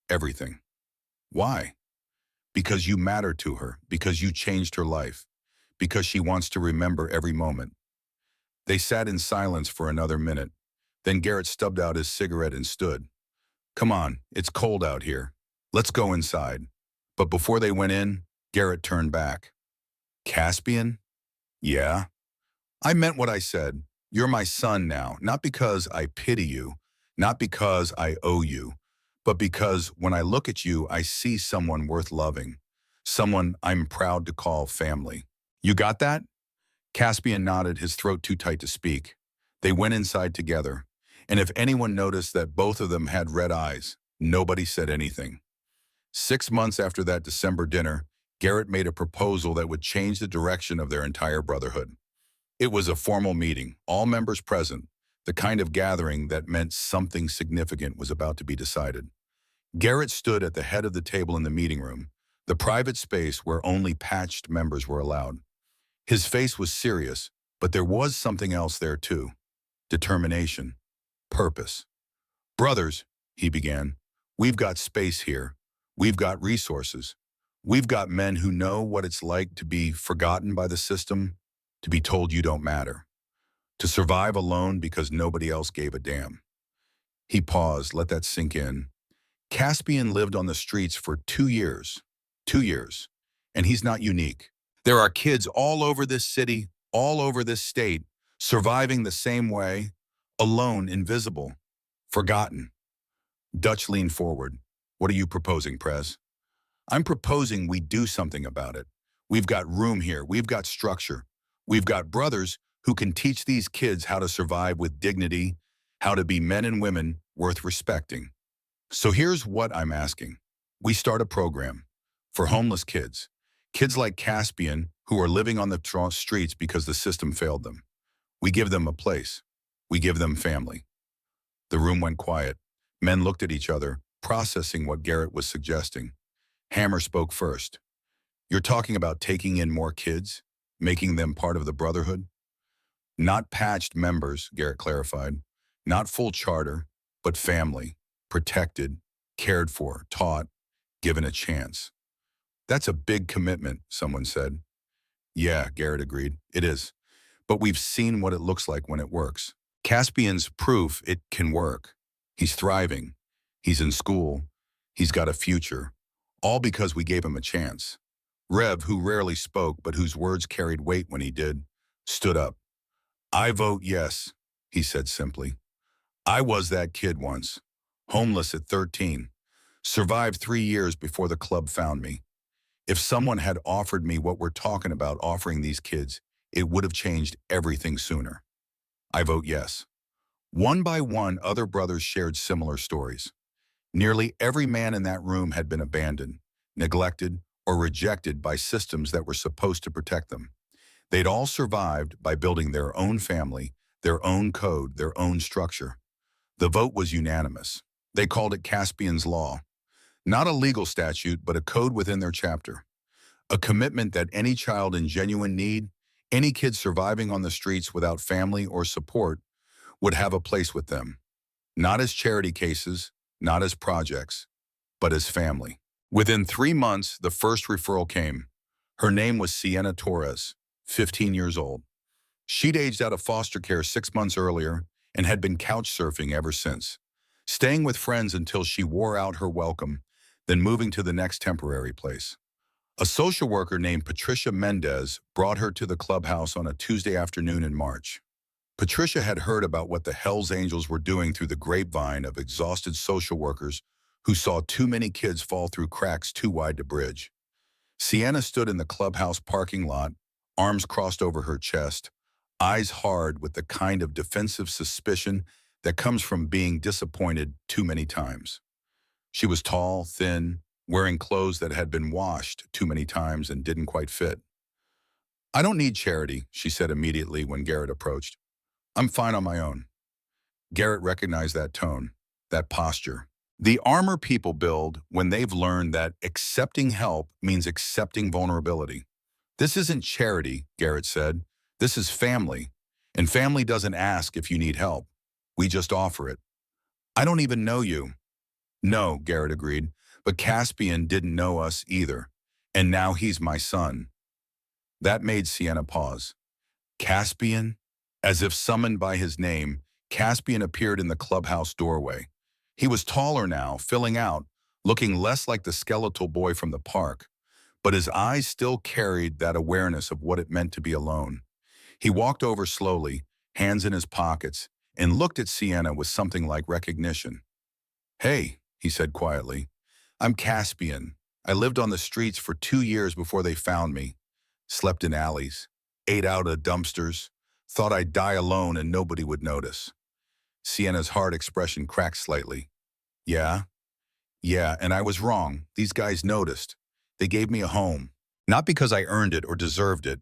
everything." "Why?" "Because you matter to her, because you changed her life, because she wants to remember every moment." They sat in silence for another minute. Then Garrett stubbed out his cigarette and stood. "Come on, it's cold out here. Let's go inside." But before they went in, Garrett turned back. "Caspian?" "Yeah?" "I meant what I said. You're my son now, not because I pity you, not because I owe you, but because when I look at you, I see someone worth loving, someone I'm proud to call family. You got that?" Caspian nodded, his throat too tight to speak. They went inside together, and if anyone noticed that both of them had red eyes, nobody said anything. 6 months after that December dinner, Garrett made a proposal that would change the direction of their entire brotherhood. It was a formal meeting, all members present, the kind of gathering that meant something significant was about to be decided. Garrett stood at the head of the table in the meeting room, the private space where only patched members were allowed. His face was serious, but there was something else there too. Determination. Purpose. "Brothers," he began, "we've got space here. We've got resources. We've got men who know what it's like to be forgotten by the system, to be told you don't matter, to survive alone because nobody else gave a damn. He paused, let that sink in. Caspian lived on the streets for 2 years. 2 years. And he's not unique. There are kids all over this city, all over this state, surviving the same way, alone, invisible, forgotten. Dutch leaned forward. What are you proposing, Prez? I'm proposing we do something about it. We've got room here. We've got structure. We've got brothers who can teach these kids how to survive with dignity, how to be men and women worth respecting. So here's what I'm asking. We start a program for homeless kids, kids like Caspian who are living on the streets because the system failed them. We give them a place. We give them family. The room went quiet. Men looked at each other, processing what Garrett was suggesting. Hammer spoke first. You're talking about taking in more kids, making them part of the Brotherhood? Not patched members, Garrett clarified. Not full charter, but family, protected, cared for, taught, given a chance. That's a big commitment, someone said. Yeah, Garrett agreed. It is. But we've seen what it looks like when it works. Caspian's proof it can work. He's thriving. He's in school. He's got a future. All because we gave him a chance. Rev, who rarely spoke but whose words carried weight when he did, stood up. I vote yes, he said simply. I was that kid once, homeless at 13, survived 3 years before the club found me. If someone had offered me what we're talking about offering these kids, it would have changed everything sooner. I vote yes. One by one, other brothers shared similar stories. Nearly every man in that room had been abandoned, neglected, or rejected by systems that were supposed to protect them. They'd all survived by building their own family, their own code, their own structure. The vote was unanimous. They called it Caspian's Law. Not a legal statute, but a code within their chapter. A commitment that any child in genuine need, any kid surviving on the streets without family or support, would have a place with them. Not as charity cases, not as projects, but as family. Within 3 months, the first referral came. Her name was Sienna Torres, 15 years old. She'd aged out of foster care 6 months earlier and had been couch surfing ever since, staying with friends until she wore out her welcome, then moving to the next temporary place. A social worker named Patricia Mendez brought her to the clubhouse on a Tuesday afternoon in March. Patricia had heard about what the Hells Angels were doing through the grapevine of exhausted social workers who saw too many kids fall through cracks too wide to bridge. Sienna stood in the clubhouse parking lot, arms crossed over her chest, eyes hard with the kind of defensive suspicion that comes from being disappointed too many times. She was tall, thin, wearing clothes that had been washed too many times and didn't quite fit. I don't need charity, she said immediately when Garrett approached. I'm fine on my own. Garrett recognized that tone, that posture. The armor people build when they've learned that accepting help means accepting vulnerability. This isn't charity, Garrett said. This is family. And family doesn't ask if you need help. We just offer it. I don't even know you. No, Garrett agreed, but Caspian didn't know us either. And now he's my son. That made Sienna pause. Caspian? As if summoned by his name, Caspian appeared in the clubhouse doorway. He was taller now, filling out, looking less like the skeletal boy from the park, but his eyes still carried that awareness of what it meant to be alone. He walked over slowly, hands in his pockets, and looked at Sienna with something like recognition. Hey, he said quietly, I'm Caspian. I lived on the streets for 2 years before they found me. Slept in alleys, ate out of dumpsters, thought I'd die alone and nobody would notice. Sienna's hard expression cracked slightly. Yeah, and I was wrong. These guys noticed. They gave me a home. Not because I earned it or deserved it,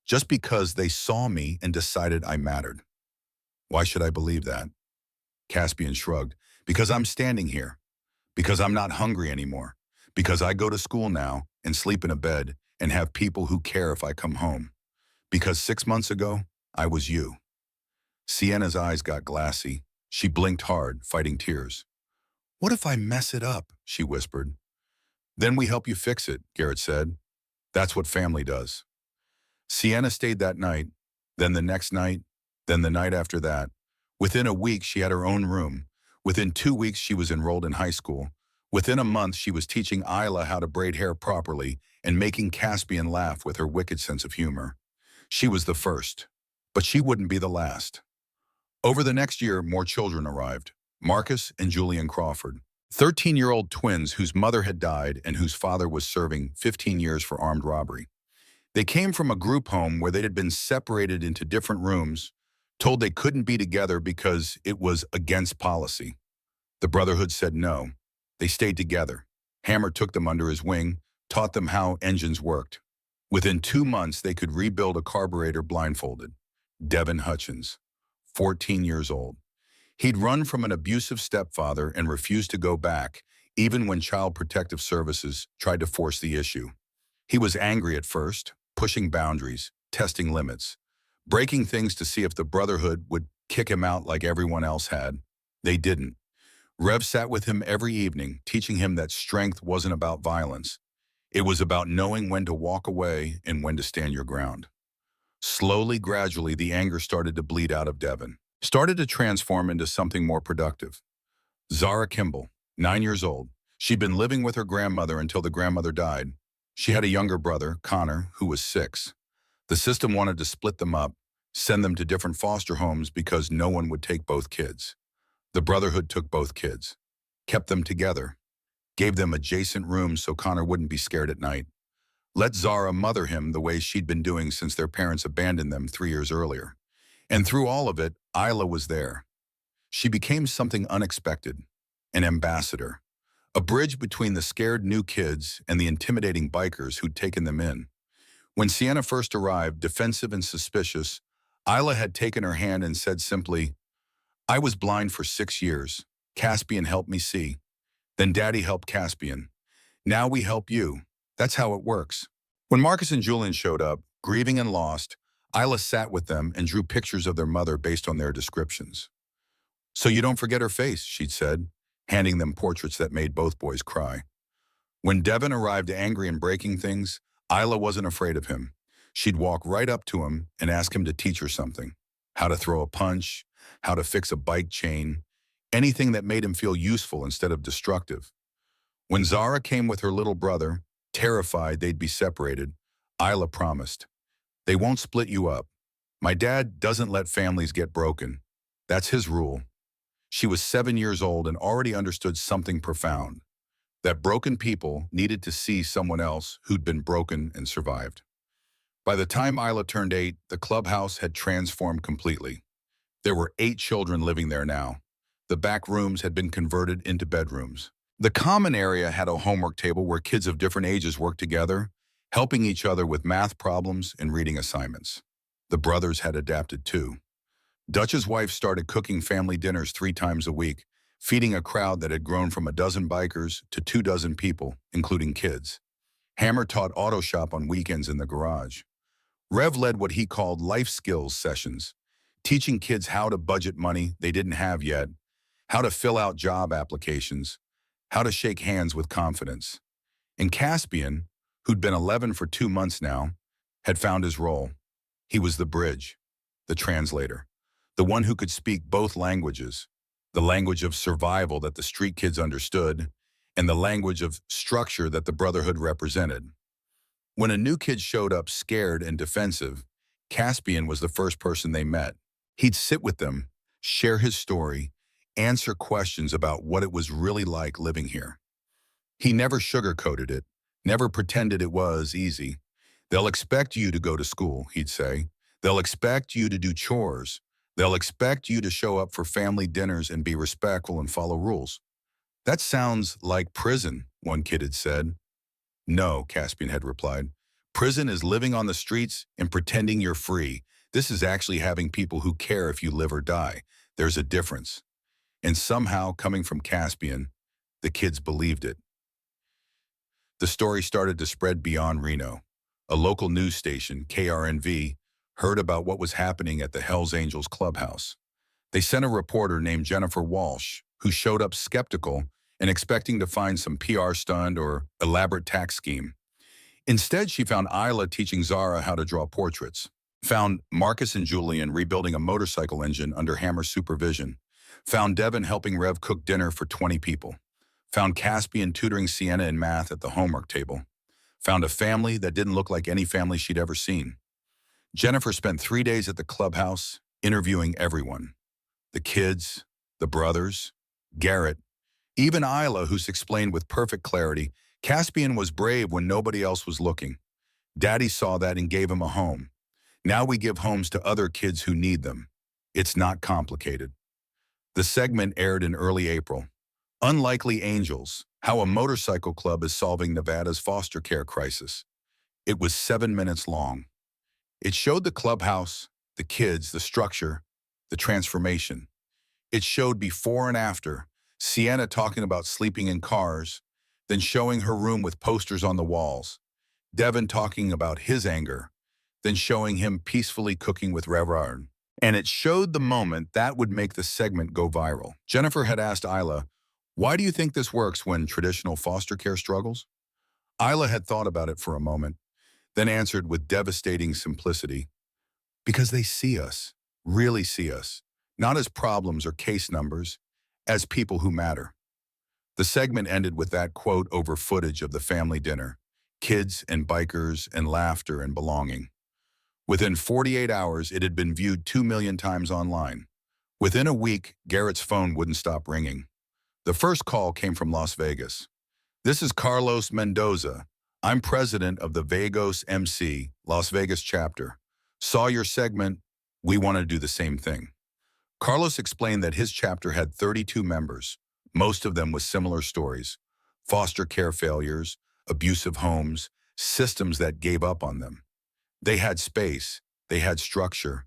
just because they saw me and decided I mattered. Why should I believe that? Caspian shrugged. Because I'm standing here. Because I'm not hungry anymore. Because I go to school now and sleep in a bed and have people who care if I come home. Because 6 months ago, I was you. Sienna's eyes got glassy. She blinked hard, fighting tears. What if I mess it up? She whispered. Then we help you fix it, Garrett said. That's what family does. Sienna stayed that night, then the next night, then the night after that. Within a week, she had her own room. Within 2 weeks, she was enrolled in high school. Within a month, she was teaching Isla how to braid hair properly and making Caspian laugh with her wicked sense of humor. She was the first, but she wouldn't be the last. Over the next year, more children arrived. Marcus and Julian Crawford, 13-year-old twins whose mother had died and whose father was serving 15 years for armed robbery. They came from a group home where they had been separated into different rooms, told they couldn't be together because it was against policy. The Brotherhood said no. They stayed together. Hammer took them under his wing, taught them how engines worked. Within 2 months, they could rebuild a carburetor blindfolded. Devin Hutchins, 14 years old. He'd run from an abusive stepfather and refused to go back, even when Child Protective Services tried to force the issue. He was angry at first, pushing boundaries, testing limits, breaking things to see if the Brotherhood would kick him out like everyone else had. They didn't. Rev sat with him every evening, teaching him that strength wasn't about violence. It was about knowing when to walk away and when to stand your ground. Slowly, gradually, the anger started to bleed out of Devin, started to transform into something more productive. Zara Kimball, 9 years old. She'd been living with her grandmother until the grandmother died. She had a younger brother, Connor, who was 6. The system wanted to split them up, send them to different foster homes because no one would take both kids. The Brotherhood took both kids, kept them together, gave them adjacent rooms so Connor wouldn't be scared at night. Let Zara mother him the way she'd been doing since their parents abandoned them 3 years earlier. And through all of it, Isla was there. She became something unexpected, an ambassador, a bridge between the scared new kids and the intimidating bikers who'd taken them in. When Sienna first arrived, defensive and suspicious, Isla had taken her hand and said simply, "I was blind for 6 years. Caspian helped me see. Then Daddy helped Caspian. Now we help you. That's how it works." When Marcus and Julian showed up, grieving and lost, Isla sat with them and drew pictures of their mother based on their descriptions. "So you don't forget her face," she'd said, handing them portraits that made both boys cry. When Devin arrived angry and breaking things, Isla wasn't afraid of him. She'd walk right up to him and ask him to teach her something. How to throw a punch, how to fix a bike chain, anything that made him feel useful instead of destructive. When Zara came with her little brother, terrified they'd be separated, Isla promised, "They won't split you up. My dad doesn't let families get broken. That's his rule." She was 7 years old and already understood something profound, that broken people needed to see someone else who'd been broken and survived. By the time Isla turned 8, the clubhouse had transformed completely. There were 8 children living there now. The back rooms had been converted into bedrooms. The common area had a homework table where kids of different ages worked together, helping each other with math problems and reading assignments. The brothers had adapted too. Dutch's wife started cooking family dinners 3 times a week, feeding a crowd that had grown from a dozen bikers to 24 people, including kids. Hammer taught auto shop on weekends in the garage. Rev led what he called life skills sessions, teaching kids how to budget money they didn't have yet, how to fill out job applications, how to shake hands with confidence. And Caspian, who'd been 11 for 2 months now, had found his role. He was the bridge, the translator, the one who could speak both languages, the language of survival that the street kids understood, and the language of structure that the Brotherhood represented. When a new kid showed up scared and defensive, Caspian was the first person they met. He'd sit with them, share his story, answer questions about what it was really like living here. He never sugarcoated it, never pretended it was easy. "They'll expect you to go to school," he'd say. "They'll expect you to do chores. They'll expect you to show up for family dinners and be respectful and follow rules." "That sounds like prison," one kid had said. "No," Caspian had replied. "Prison is living on the streets and pretending you're free. This is actually having people who care if you live or die. There's a difference." And somehow, coming from Caspian, the kids believed it. The story started to spread beyond Reno. A local news station, KRNV, heard about what was happening at the Hells Angels clubhouse. They sent a reporter named Jennifer Walsh, who showed up skeptical and expecting to find some PR stunt or elaborate tax scheme. Instead, she found Isla teaching Zara how to draw portraits, found Marcus and Julian rebuilding a motorcycle engine under Hammer's supervision, found Devin helping Rev cook dinner for 20 people, found Caspian tutoring Sienna in math at the homework table, found a family that didn't look like any family she'd ever seen. Jennifer spent 3 days at the clubhouse interviewing everyone. The kids, the brothers, Garrett, even Isla, who's explained with perfect clarity, Caspian was brave when nobody else was looking. Daddy saw that and gave him a home. Now we give homes to other kids who need them. It's not complicated. The segment aired in early April. Unlikely Angels, How a Motorcycle Club is Solving Nevada's Foster Care Crisis. It was 7 minutes long. It showed the clubhouse, the kids, the structure, the transformation. It showed before and after, Sienna talking about sleeping in cars, then showing her room with posters on the walls, Devin talking about his anger, then showing him peacefully cooking with Reverend. And it showed the moment that would make the segment go viral. Jennifer had asked Isla, "Why do you think this works when traditional foster care struggles?" Isla had thought about it for a moment, then answered with devastating simplicity, "Because they see us, really see us, not as problems or case numbers, as people who matter." The segment ended with that quote over footage of the family dinner, kids and bikers and laughter and belonging. Within 48 hours, it had been viewed 2 million times online. Within a week, Garrett's phone wouldn't stop ringing. The first call came from Las Vegas. "This is Carlos Mendoza. I'm president of the Vagos MC, Las Vegas chapter. Saw your segment. We want to do the same thing." Carlos explained that his chapter had 32 members, most of them with similar stories: foster care failures, abusive homes, systems that gave up on them. They had space, they had structure.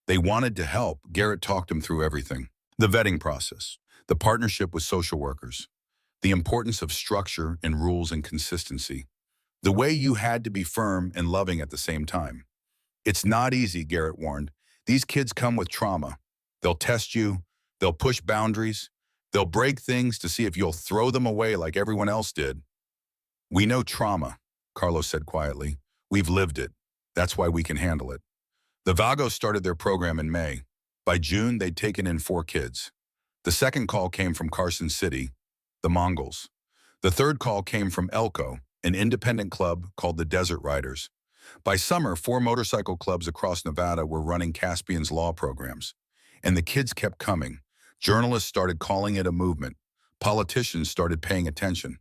They wanted to help. Garrett talked him through everything. The vetting process, the partnership with social workers, the importance of structure and rules and consistency, the way you had to be firm and loving at the same time. "It's not easy," Garrett warned. "These kids come with trauma. They'll test you, they'll push boundaries, they'll break things to see if you'll throw them away like everyone else did." "We know trauma," Carlos said quietly. "We've lived it. That's why we can handle it." The Vagos started their program in May. By June, they'd taken in 4 kids. The second call came from Carson City, the Mongols. The third call came from Elko, an independent club called the Desert Riders. By summer, 4 motorcycle clubs across Nevada were running Caspian's law programs. And the kids kept coming. Journalists started calling it a movement. Politicians started paying attention.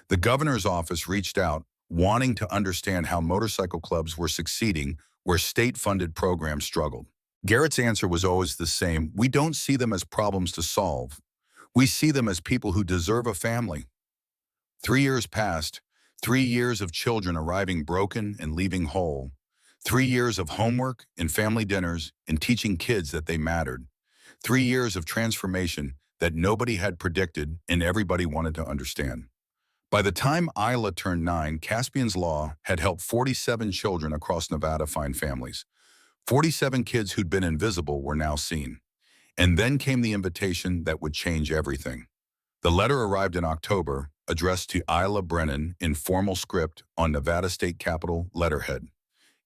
The governor's office reached out, wanting to understand how motorcycle clubs were succeeding where state-funded programs struggled. Garrett's answer was always the same: "We don't see them as problems to solve. We see them as people who deserve a family." 3 years passed, 3 years of children arriving broken and leaving whole, 3 years of homework and family dinners and teaching kids that they mattered, 3 years of transformation that nobody had predicted and everybody wanted to understand. By the time Isla turned 9, Caspian's Law had helped 47 children across Nevada find families. 47 kids who'd been invisible were now seen. And then came the invitation that would change everything. The letter arrived in October, addressed to Isla Brennan in formal script on Nevada State Capitol letterhead.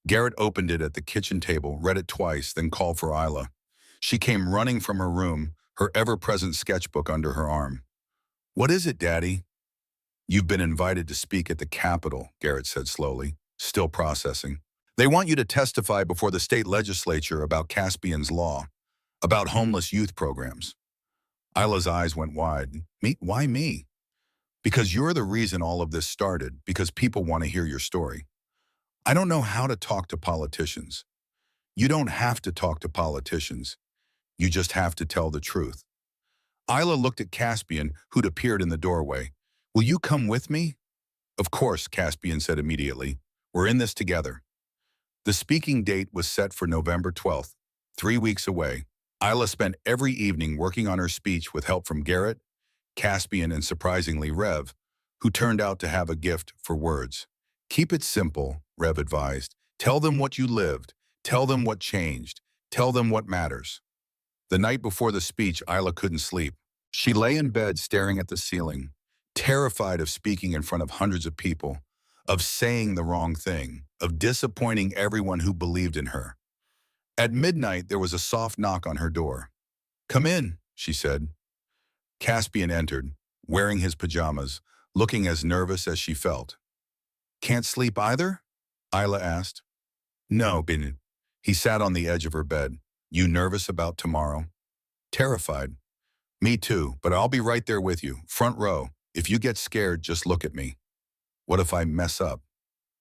Garrett opened it at the kitchen table, read it twice, then called for Isla. She came running from her room, her ever-present sketchbook under her arm. "What is it, Daddy?" "You've been invited to speak at the Capitol," Garrett said slowly, still processing. "They want you to testify before the state legislature about Caspian's Law, about homeless youth programs." Isla's eyes went wide. "Me? Why me?" "Because you're the reason all of this started, because people want to hear your story." "I don't know how to talk to politicians." "You don't have to talk to politicians. You just have to tell the truth." Isla looked at Caspian, who'd appeared in the doorway. "Will you come with me?" "Of course," Caspian said immediately. "We're in this together." The speaking date was set for November 12th, 3 weeks away. Isla spent every evening working on her speech with help from Garrett, Caspian, and surprisingly Rev, who turned out to have a gift for words. "Keep it simple," Rev advised. "Tell them what you lived. Tell them what changed. Tell them what matters." The night before the speech, Isla couldn't sleep. She lay in bed staring at the ceiling, terrified of speaking in front of hundreds of people, of saying the wrong thing, of disappointing everyone who believed in her. At midnight, there was a soft knock on her door. "Come in," she said. Caspian entered, wearing his pajamas, looking as nervous as she felt. "Can't sleep either?" Isla asked. "No, Bin." He sat on the edge of her bed. "You nervous about tomorrow?" "Terrified." "Me too, but I'll be right there with you, front row. If you get scared, just look at me." "What if I mess up?"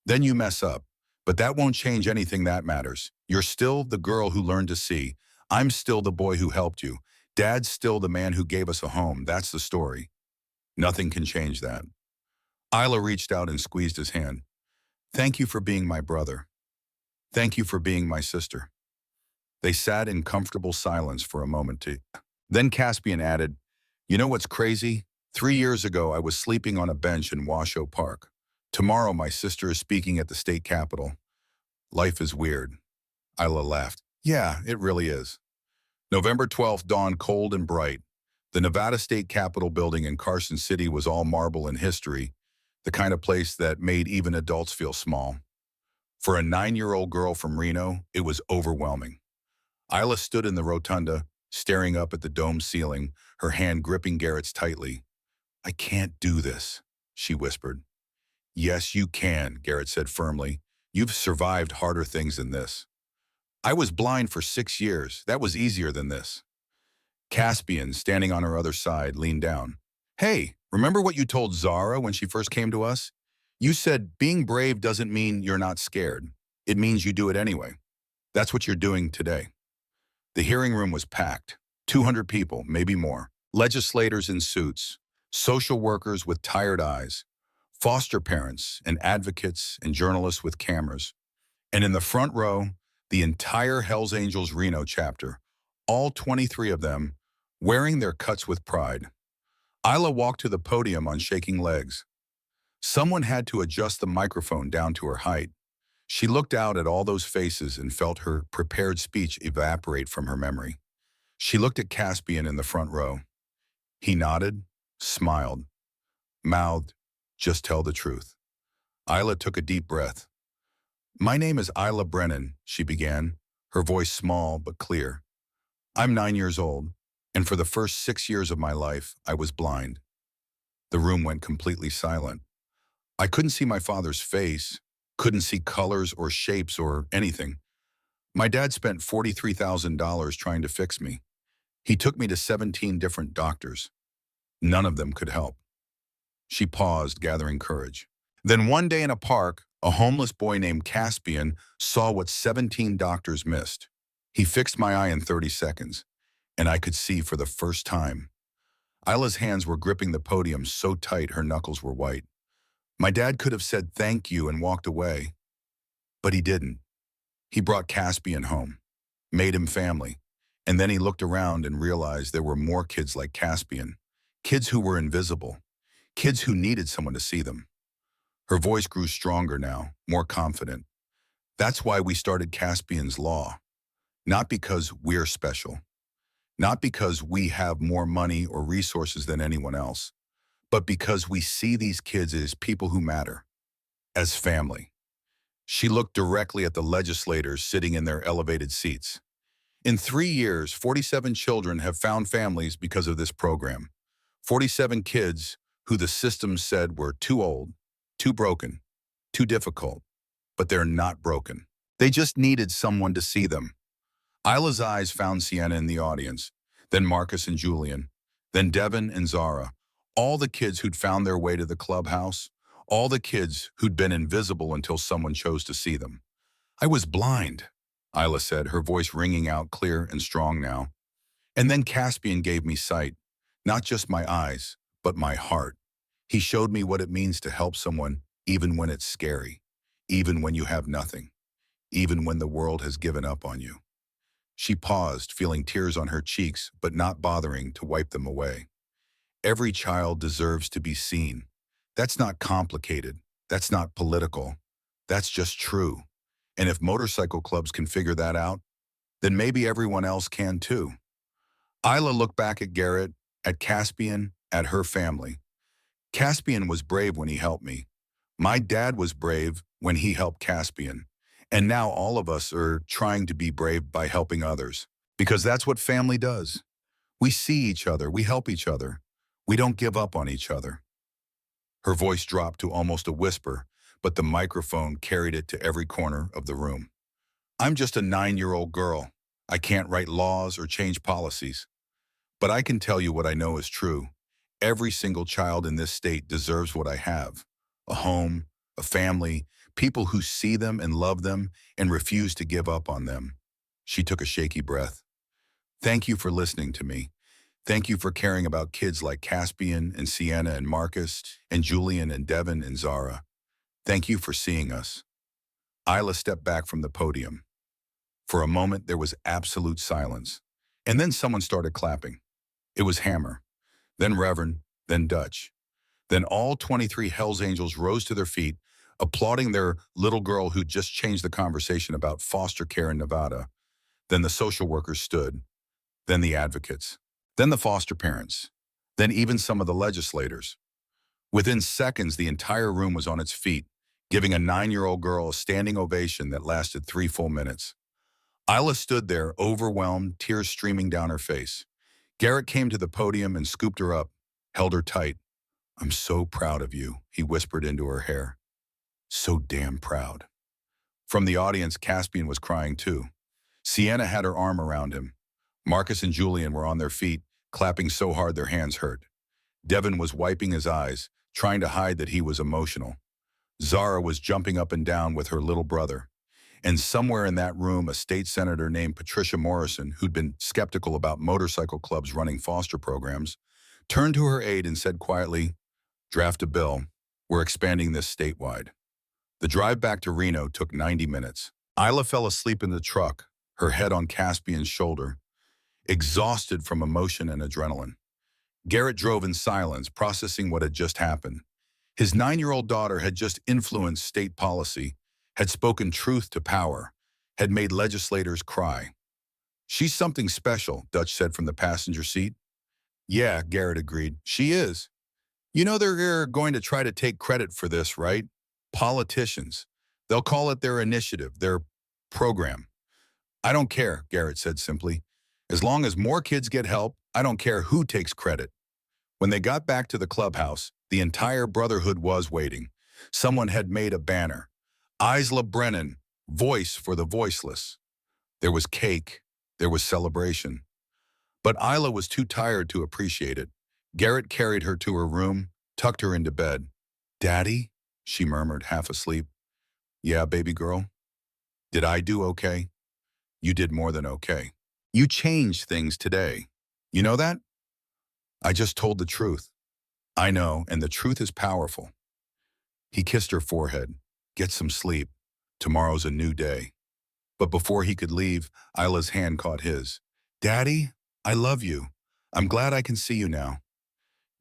"Then you mess up. But that won't change anything that matters. You're still the girl who learned to see. I'm still the boy who helped you. Dad's still the man who gave us a home. That's the story. Nothing can change that." Isla reached out and squeezed his hand. "Thank you for being my brother. Thank you for being my sister." They sat in comfortable silence for a moment. Then Caspian added, "You know what's crazy? 3 years ago, I was sleeping on a bench in Washoe Park. Tomorrow, my sister is speaking at the state capitol. Life is weird." Isla laughed. "Yeah, it really is." November 12th dawned cold and bright. The Nevada State Capitol building in Carson City was all marble and history, the kind of place that made even adults feel small. For a 9-year-old girl from Reno, it was overwhelming. Isla stood in the rotunda, staring up at the dome ceiling, her hand gripping Garrett's tightly. "I can't do this," she whispered. "Yes, you can," Garrett said firmly. "You've survived harder things than this." "I was blind for 6 years. That was easier than this." Caspian, standing on her other side, leaned down. "Hey, remember what you told Zara when she first came to us? You said being brave doesn't mean you're not scared. It means you do it anyway. That's what you're doing today." The hearing room was packed. 200 people, maybe more. Legislators in suits, social workers with tired eyes, foster parents and advocates and journalists with cameras. And in the front row, the entire Hells Angels Reno chapter, all 23 of them, wearing their cuts with pride. Isla walked to the podium on shaking legs. Someone had to adjust the microphone down to her height. She looked out at all those faces and felt her prepared speech evaporate from her memory. She looked at Caspian in the front row. He nodded, smiled, mouthed, "Just tell the truth." Isla took a deep breath. "My name is Isla Brennan," she began, her voice small but clear. "I'm 9 years old, and for the first 6 years of my life, I was blind." The room went completely silent. I couldn't see my father's face, couldn't see colors or shapes or anything. My dad spent $43,000 trying to fix me. He took me to 17 different doctors. None of them could help. She paused, gathering courage. Then one day in a park, a homeless boy named Caspian saw what 17 doctors missed. He fixed my eye in 30 seconds, and I could see for the first time. Isla's hands were gripping the podium so tight her knuckles were white. My dad could have said thank you and walked away, but he didn't. He brought Caspian home, made him family, and then he looked around and realized there were more kids like Caspian, kids who were invisible, kids who needed someone to see them. Her voice grew stronger now, more confident. "That's why we started Caspian's Law. Not because we're special, not because we have more money or resources than anyone else, but because we see these kids as people who matter, as family." She looked directly at the legislators sitting in their elevated seats. "In 3 years, 47 children have found families because of this program. 47 kids who the system said were too old, too broken, too difficult. But they're not broken. They just needed someone to see them." Isla's eyes found Sienna in the audience, then Marcus and Julian, then Devin and Zara, all the kids who'd found their way to the clubhouse, all the kids who'd been invisible until someone chose to see them. "I was blind," Isla said, her voice ringing out clear and strong now. "And then Caspian gave me sight, not just my eyes, but my heart. He showed me what it means to help someone even when it's scary, even when you have nothing, even when the world has given up on you." She paused, feeling tears on her cheeks, but not bothering to wipe them away. Every child deserves to be seen. That's not complicated. That's not political. That's just true. And if motorcycle clubs can figure that out, then maybe everyone else can too. Isla looked back at Garrett, at Caspian, at her family. Caspian was brave when he helped me. My dad was brave when he helped Caspian. And now all of us are trying to be brave by helping others. Because that's what family does. We see each other, we help each other. We don't give up on each other. Her voice dropped to almost a whisper, but the microphone carried it to every corner of the room. I'm just a 9-year-old girl. I can't write laws or change policies. But I can tell you what I know is true. Every single child in this state deserves what I have. A home, a family, people who see them and love them and refuse to give up on them. She took a shaky breath. Thank you for listening to me. Thank you for caring about kids like Caspian and Sienna and Marcus and Julian and Devin and Zara. Thank you for seeing us. Isla stepped back from the podium. For a moment, there was absolute silence. And then someone started clapping. It was Hammer, then Reverend, then Dutch. Then all 23 Hells Angels rose to their feet, applauding their little girl who'd just changed the conversation about foster care in Nevada. Then the social workers stood, then the advocates, then the foster parents, then even some of the legislators. Within seconds, the entire room was on its feet, giving a 9-year-old girl a standing ovation that lasted 3 full minutes. Isla stood there, overwhelmed, tears streaming down her face. Garrett came to the podium and scooped her up, held her tight. I'm so proud of you, he whispered into her hair. So damn proud. From the audience, Caspian was crying too. Sienna had her arm around him. Marcus and Julian were on their feet, clapping so hard their hands hurt. Devin was wiping his eyes, trying to hide that he was emotional. Zara was jumping up and down with her little brother. And somewhere in that room, a state senator named Patricia Morrison, who'd been skeptical about motorcycle clubs running foster programs, turned to her aide and said quietly, draft a bill. We're expanding this statewide. The drive back to Reno took 90 minutes. Isla fell asleep in the truck, her head on Caspian's shoulder, exhausted from emotion and adrenaline. Garrett drove in silence, processing what had just happened. His 9-year-old daughter had just influenced state policy, had spoken truth to power, had made legislators cry. She's something special, Dutch said from the passenger seat. Yeah, Garrett agreed. She is. You know they're going to try to take credit for this, right? Politicians. They'll call it their initiative, their program. I don't care, Garrett said simply. As long as more kids get help, I don't care who takes credit. When they got back to the clubhouse, the entire Brotherhood was waiting. Someone had made a banner. Isla Brennan, voice for the voiceless. There was cake. There was celebration. But Isla was too tired to appreciate it. Garrett carried her to her room, tucked her into bed. Daddy? She murmured, half asleep. Yeah, baby girl. Did I do okay? You did more than okay. You changed things today. You know that? I just told the truth. I know, and the truth is powerful. He kissed her forehead. Get some sleep. Tomorrow's a new day. But before he could leave, Isla's hand caught his. Daddy, I love you. I'm glad I can see you now.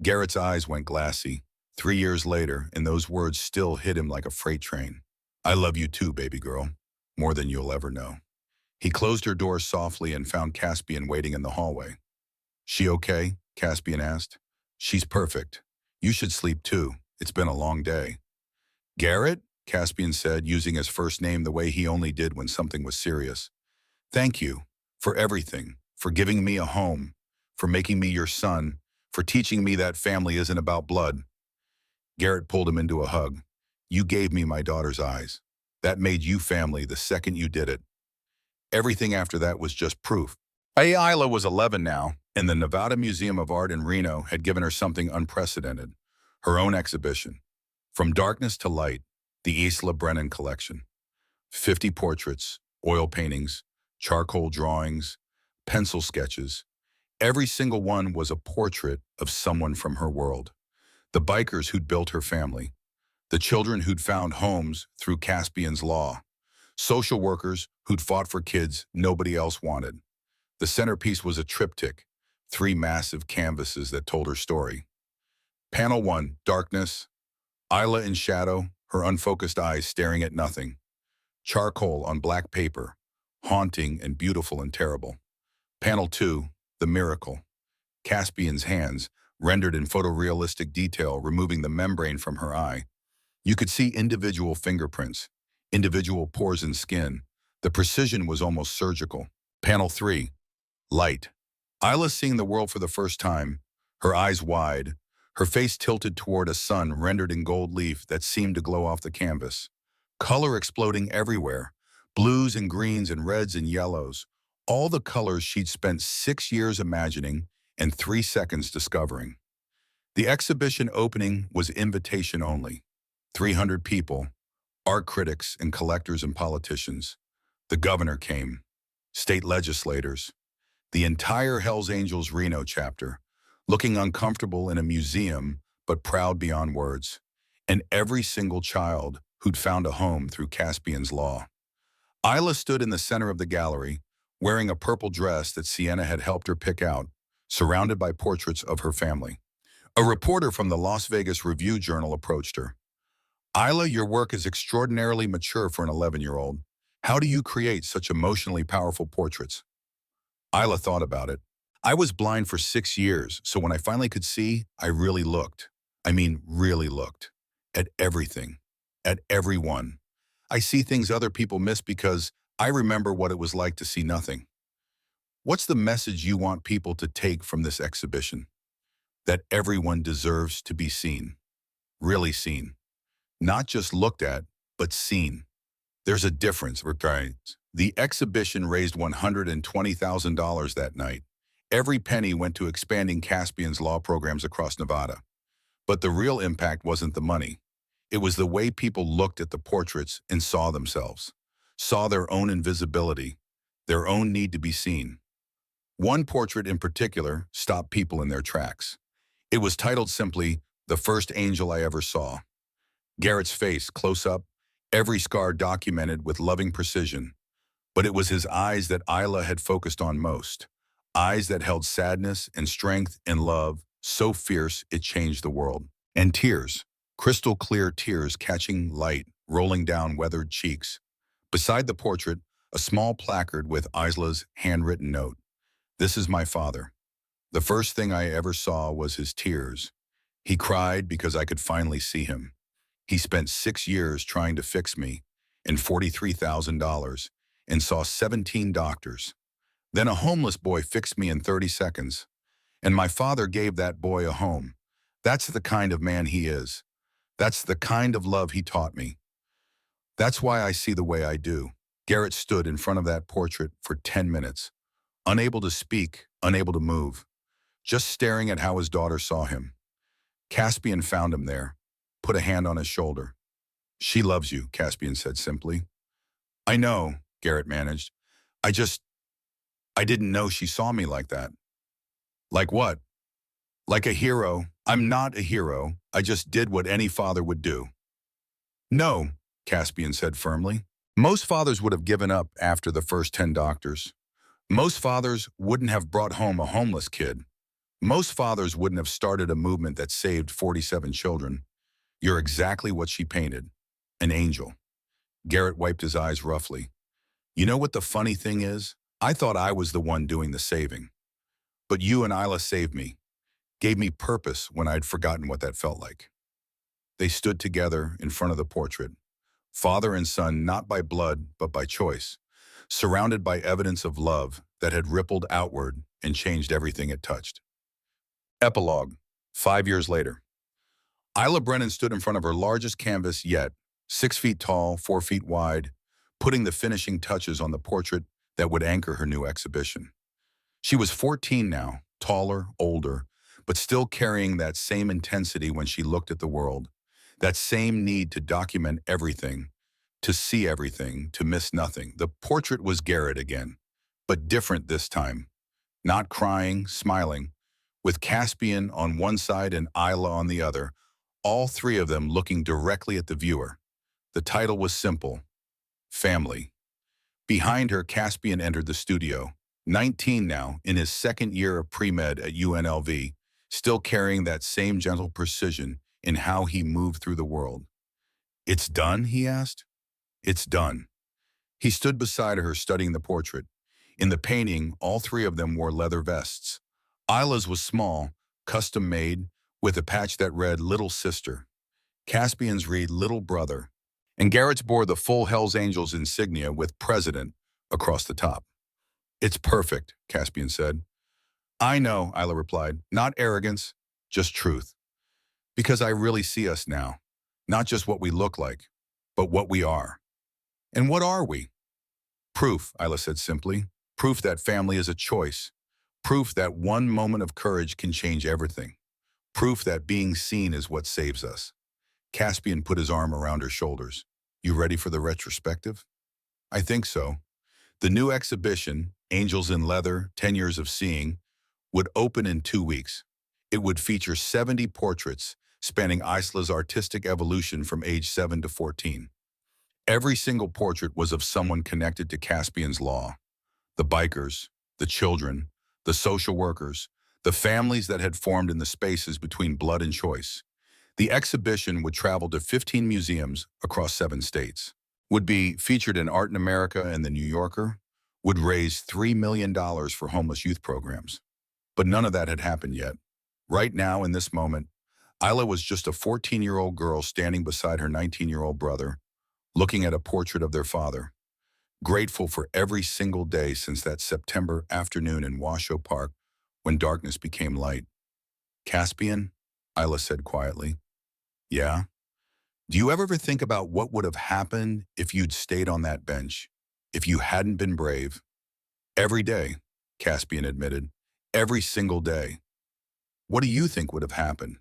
Garrett's eyes went glassy. 3 years later, and those words still hit him like a freight train. I love you too, baby girl. More than you'll ever know. He closed her door softly and found Caspian waiting in the hallway. She okay? Caspian asked. She's perfect. You should sleep too. It's been a long day. Garrett? Caspian said, using his first name the way he only did when something was serious. Thank you for everything, for giving me a home, for making me your son, for teaching me that family isn't about blood. Garrett pulled him into a hug. You gave me my daughter's eyes. That made you family the second you did it. Everything after that was just proof. Isla was 11 now, and the Nevada Museum of Art in Reno had given her something unprecedented, her own exhibition. From Darkness to Light, the Isla Brennan collection. 50 portraits, oil paintings, charcoal drawings, pencil sketches. Every single one was a portrait of someone from her world. The bikers who'd built her family. The children who'd found homes through Caspian's law. Social workers who'd fought for kids nobody else wanted. The centerpiece was a triptych, 3 massive canvases that told her story. Panel 1, Darkness. Isla in shadow, her unfocused eyes staring at nothing. Charcoal on black paper, haunting and beautiful and terrible. Panel 2, The Miracle. Caspian's hands, rendered in photorealistic detail, removing the membrane from her eye. You could see individual fingerprints, individual pores in skin. The precision was almost surgical. Panel 3. Light. Isla seeing the world for the first time, her eyes wide, her face tilted toward a sun rendered in gold leaf that seemed to glow off the canvas. Color exploding everywhere, blues and greens and reds and yellows, all the colors she'd spent 6 years imagining and 3 seconds discovering. The exhibition opening was invitation only. 300 people, art critics and collectors and politicians. The governor came, state legislators, the entire Hells Angels Reno chapter, looking uncomfortable in a museum but proud beyond words, and every single child who'd found a home through Caspian's law. Isla stood in the center of the gallery, wearing a purple dress that Sienna had helped her pick out, surrounded by portraits of her family. A reporter from the Las Vegas Review-Journal approached her. Isla, your work is extraordinarily mature for an 11-year-old. How do you create such emotionally powerful portraits? Isla thought about it. I was blind for 6 years, so when I finally could see, I really looked. I mean, really looked. At everything. At everyone. I see things other people miss because I remember what it was like to see nothing. What's the message you want people to take from this exhibition? That everyone deserves to be seen. Really seen. Not just looked at, but seen. There's a difference, right? The exhibition raised $120,000 that night. Every penny went to expanding Caspian's law programs across Nevada. But the real impact wasn't the money. It was the way people looked at the portraits and saw themselves, saw their own invisibility, their own need to be seen. One portrait in particular stopped people in their tracks. It was titled simply, "The First Angel I Ever Saw." Garrett's face, close up, every scar documented with loving precision. But it was his eyes that Isla had focused on most. Eyes that held sadness and strength and love, so fierce it changed the world. And tears, crystal clear tears catching light, rolling down weathered cheeks. Beside the portrait, a small placard with Isla's handwritten note. "This is my father. The first thing I ever saw was his tears. He cried because I could finally see him. He spent 6 years trying to fix me, and $43,000, and saw 17 doctors. Then a homeless boy fixed me in 30 seconds. And my father gave that boy a home. That's the kind of man he is. That's the kind of love he taught me. That's why I see the way I do." Garrett stood in front of that portrait for 10 minutes, unable to speak, unable to move, just staring at how his daughter saw him. Caspian found him there, put a hand on his shoulder. "She loves you," Caspian said simply. "I know," Garrett managed. I didn't know she saw me like that." "Like what?" "Like a hero. I'm not a hero. I just did what any father would do." "No," Caspian said firmly. "Most fathers would have given up after the first 10 doctors. Most fathers wouldn't have brought home a homeless kid. Most fathers wouldn't have started a movement that saved 47 children. You're exactly what she painted. An angel." Garrett wiped his eyes roughly. "You know what the funny thing is? I thought I was the one doing the saving. But you and Isla saved me, gave me purpose when I'd forgotten what that felt like." They stood together in front of the portrait, father and son not by blood but by choice, surrounded by evidence of love that had rippled outward and changed everything it touched. Epilogue. 5 years later. Isla Brennan stood in front of her largest canvas yet, 6 feet tall, 4 feet wide, putting the finishing touches on the portrait that would anchor her new exhibition. She was 14 now, taller, older, but still carrying that same intensity when she looked at the world, that same need to document everything, to see everything, to miss nothing. The portrait was Garrett again, but different this time. Not crying, smiling, with Caspian on one side and Isla on the other, all three of them looking directly at the viewer. The title was simple, Family. Behind her, Caspian entered the studio, 19 now, in his second year of pre-med at UNLV, still carrying that same gentle precision in how he moved through the world. "It's done?" he asked. "It's done." He stood beside her, studying the portrait. In the painting, all three of them wore leather vests. Isla's was small, custom-made, with a patch that read Little Sister. Caspian's read Little Brother. And Garrett's bore the full Hells Angels insignia with President across the top. It's perfect, Caspian said. I know, Isla replied. Not arrogance, just truth. Because I really see us now. Not just what we look like, but what we are. And what are we? Proof, Isla said simply. Proof that family is a choice. Proof that one moment of courage can change everything. Proof that being seen is what saves us. Caspian put his arm around her shoulders. You ready for the retrospective? I think so. The new exhibition, Angels in Leather, 10 Years of Seeing, would open in 2 weeks. It would feature 70 portraits spanning Isla's artistic evolution from age 7 to 14. Every single portrait was of someone connected to Caspian's law. The bikers, the children, the social workers, the families that had formed in the spaces between blood and choice. The exhibition would travel to 15 museums across 7 states, would be featured in Art in America and The New Yorker, would raise $3 million for homeless youth programs. But none of that had happened yet. Right now, in this moment, Isla was just a 14-year-old girl standing beside her 19-year-old brother, looking at a portrait of their father, grateful for every single day since that September afternoon in Washoe Park when darkness became light. Caspian, Isla said quietly. Yeah? Do you ever think about what would have happened if you'd stayed on that bench, if you hadn't been brave? Every day, Caspian admitted. Every single day. What do you think would have happened?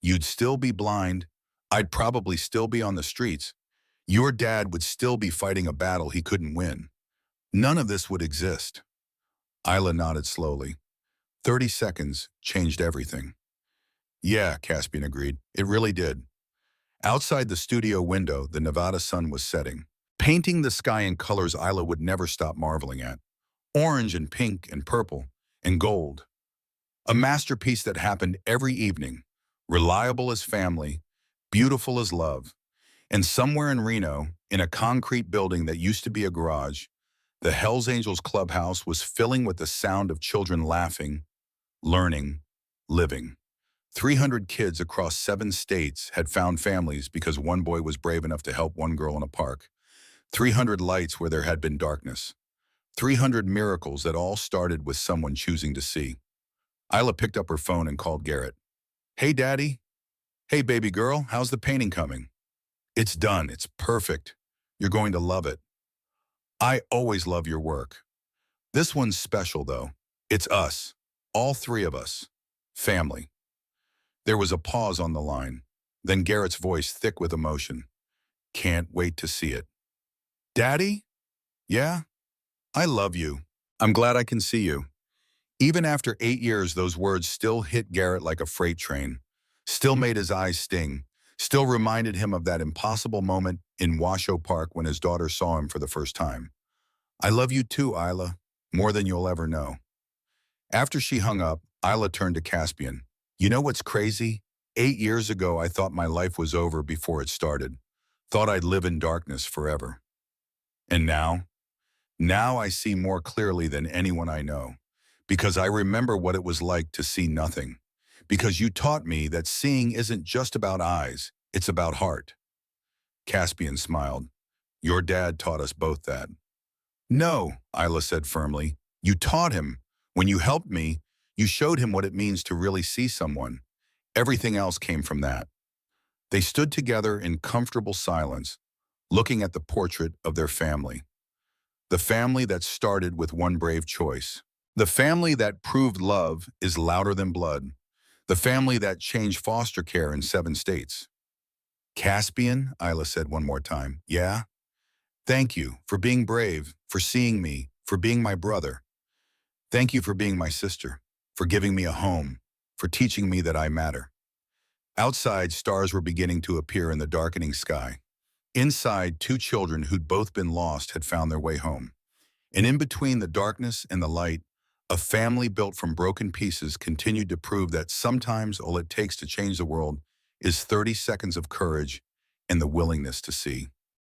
You'd still be blind. I'd probably still be on the streets. Your dad would still be fighting a battle he couldn't win. None of this would exist. Isla nodded slowly. 30 seconds changed everything. Yeah, Caspian agreed. It really did. Outside the studio window, the Nevada sun was setting, painting the sky in colors Isla would never stop marveling at. Orange and pink and purple and gold. A masterpiece that happened every evening, reliable as family, beautiful as love. And somewhere in Reno, in a concrete building that used to be a garage, the Hells Angels clubhouse was filling with the sound of children laughing, learning, living. 300 kids across 7 states had found families because one boy was brave enough to help one girl in a park. 300 lights where there had been darkness. 300 miracles that all started with someone choosing to see. Isla picked up her phone and called Garrett. Hey, Daddy. Hey, baby girl, how's the painting coming? It's done. It's perfect. You're going to love it. I always love your work. This one's special, though. It's us. All 3 of us. Family. There was a pause on the line. Then Garrett's voice thick with emotion. Can't wait to see it. Daddy? Yeah? I love you. I'm glad I can see you. Even after 8 years, those words still hit Garrett like a freight train, still made his eyes sting, still reminded him of that impossible moment in Washoe Park when his daughter saw him for the first time. I love you too, Isla, more than you'll ever know. After she hung up, Isla turned to Caspian. You know what's crazy? 8 years ago, I thought my life was over before it started. Thought I'd live in darkness forever. And now? Now I see more clearly than anyone I know. Because I remember what it was like to see nothing. Because you taught me that seeing isn't just about eyes, it's about heart. Caspian smiled. Your dad taught us both that. No, Isla said firmly. You taught him. When you helped me, you showed him what it means to really see someone. Everything else came from that. They stood together in comfortable silence, looking at the portrait of their family. The family that started with one brave choice. The family that proved love is louder than blood. The family that changed foster care in 7 states. Caspian, Isla said one more time. Yeah? Thank you for being brave, for seeing me, for being my brother. Thank you for being my sister, for giving me a home, for teaching me that I matter. Outside, stars were beginning to appear in the darkening sky. Inside, 2 children who'd both been lost had found their way home. And in between the darkness and the light, a family built from broken pieces continued to prove that sometimes all it takes to change the world is 30 seconds of courage and the willingness to see.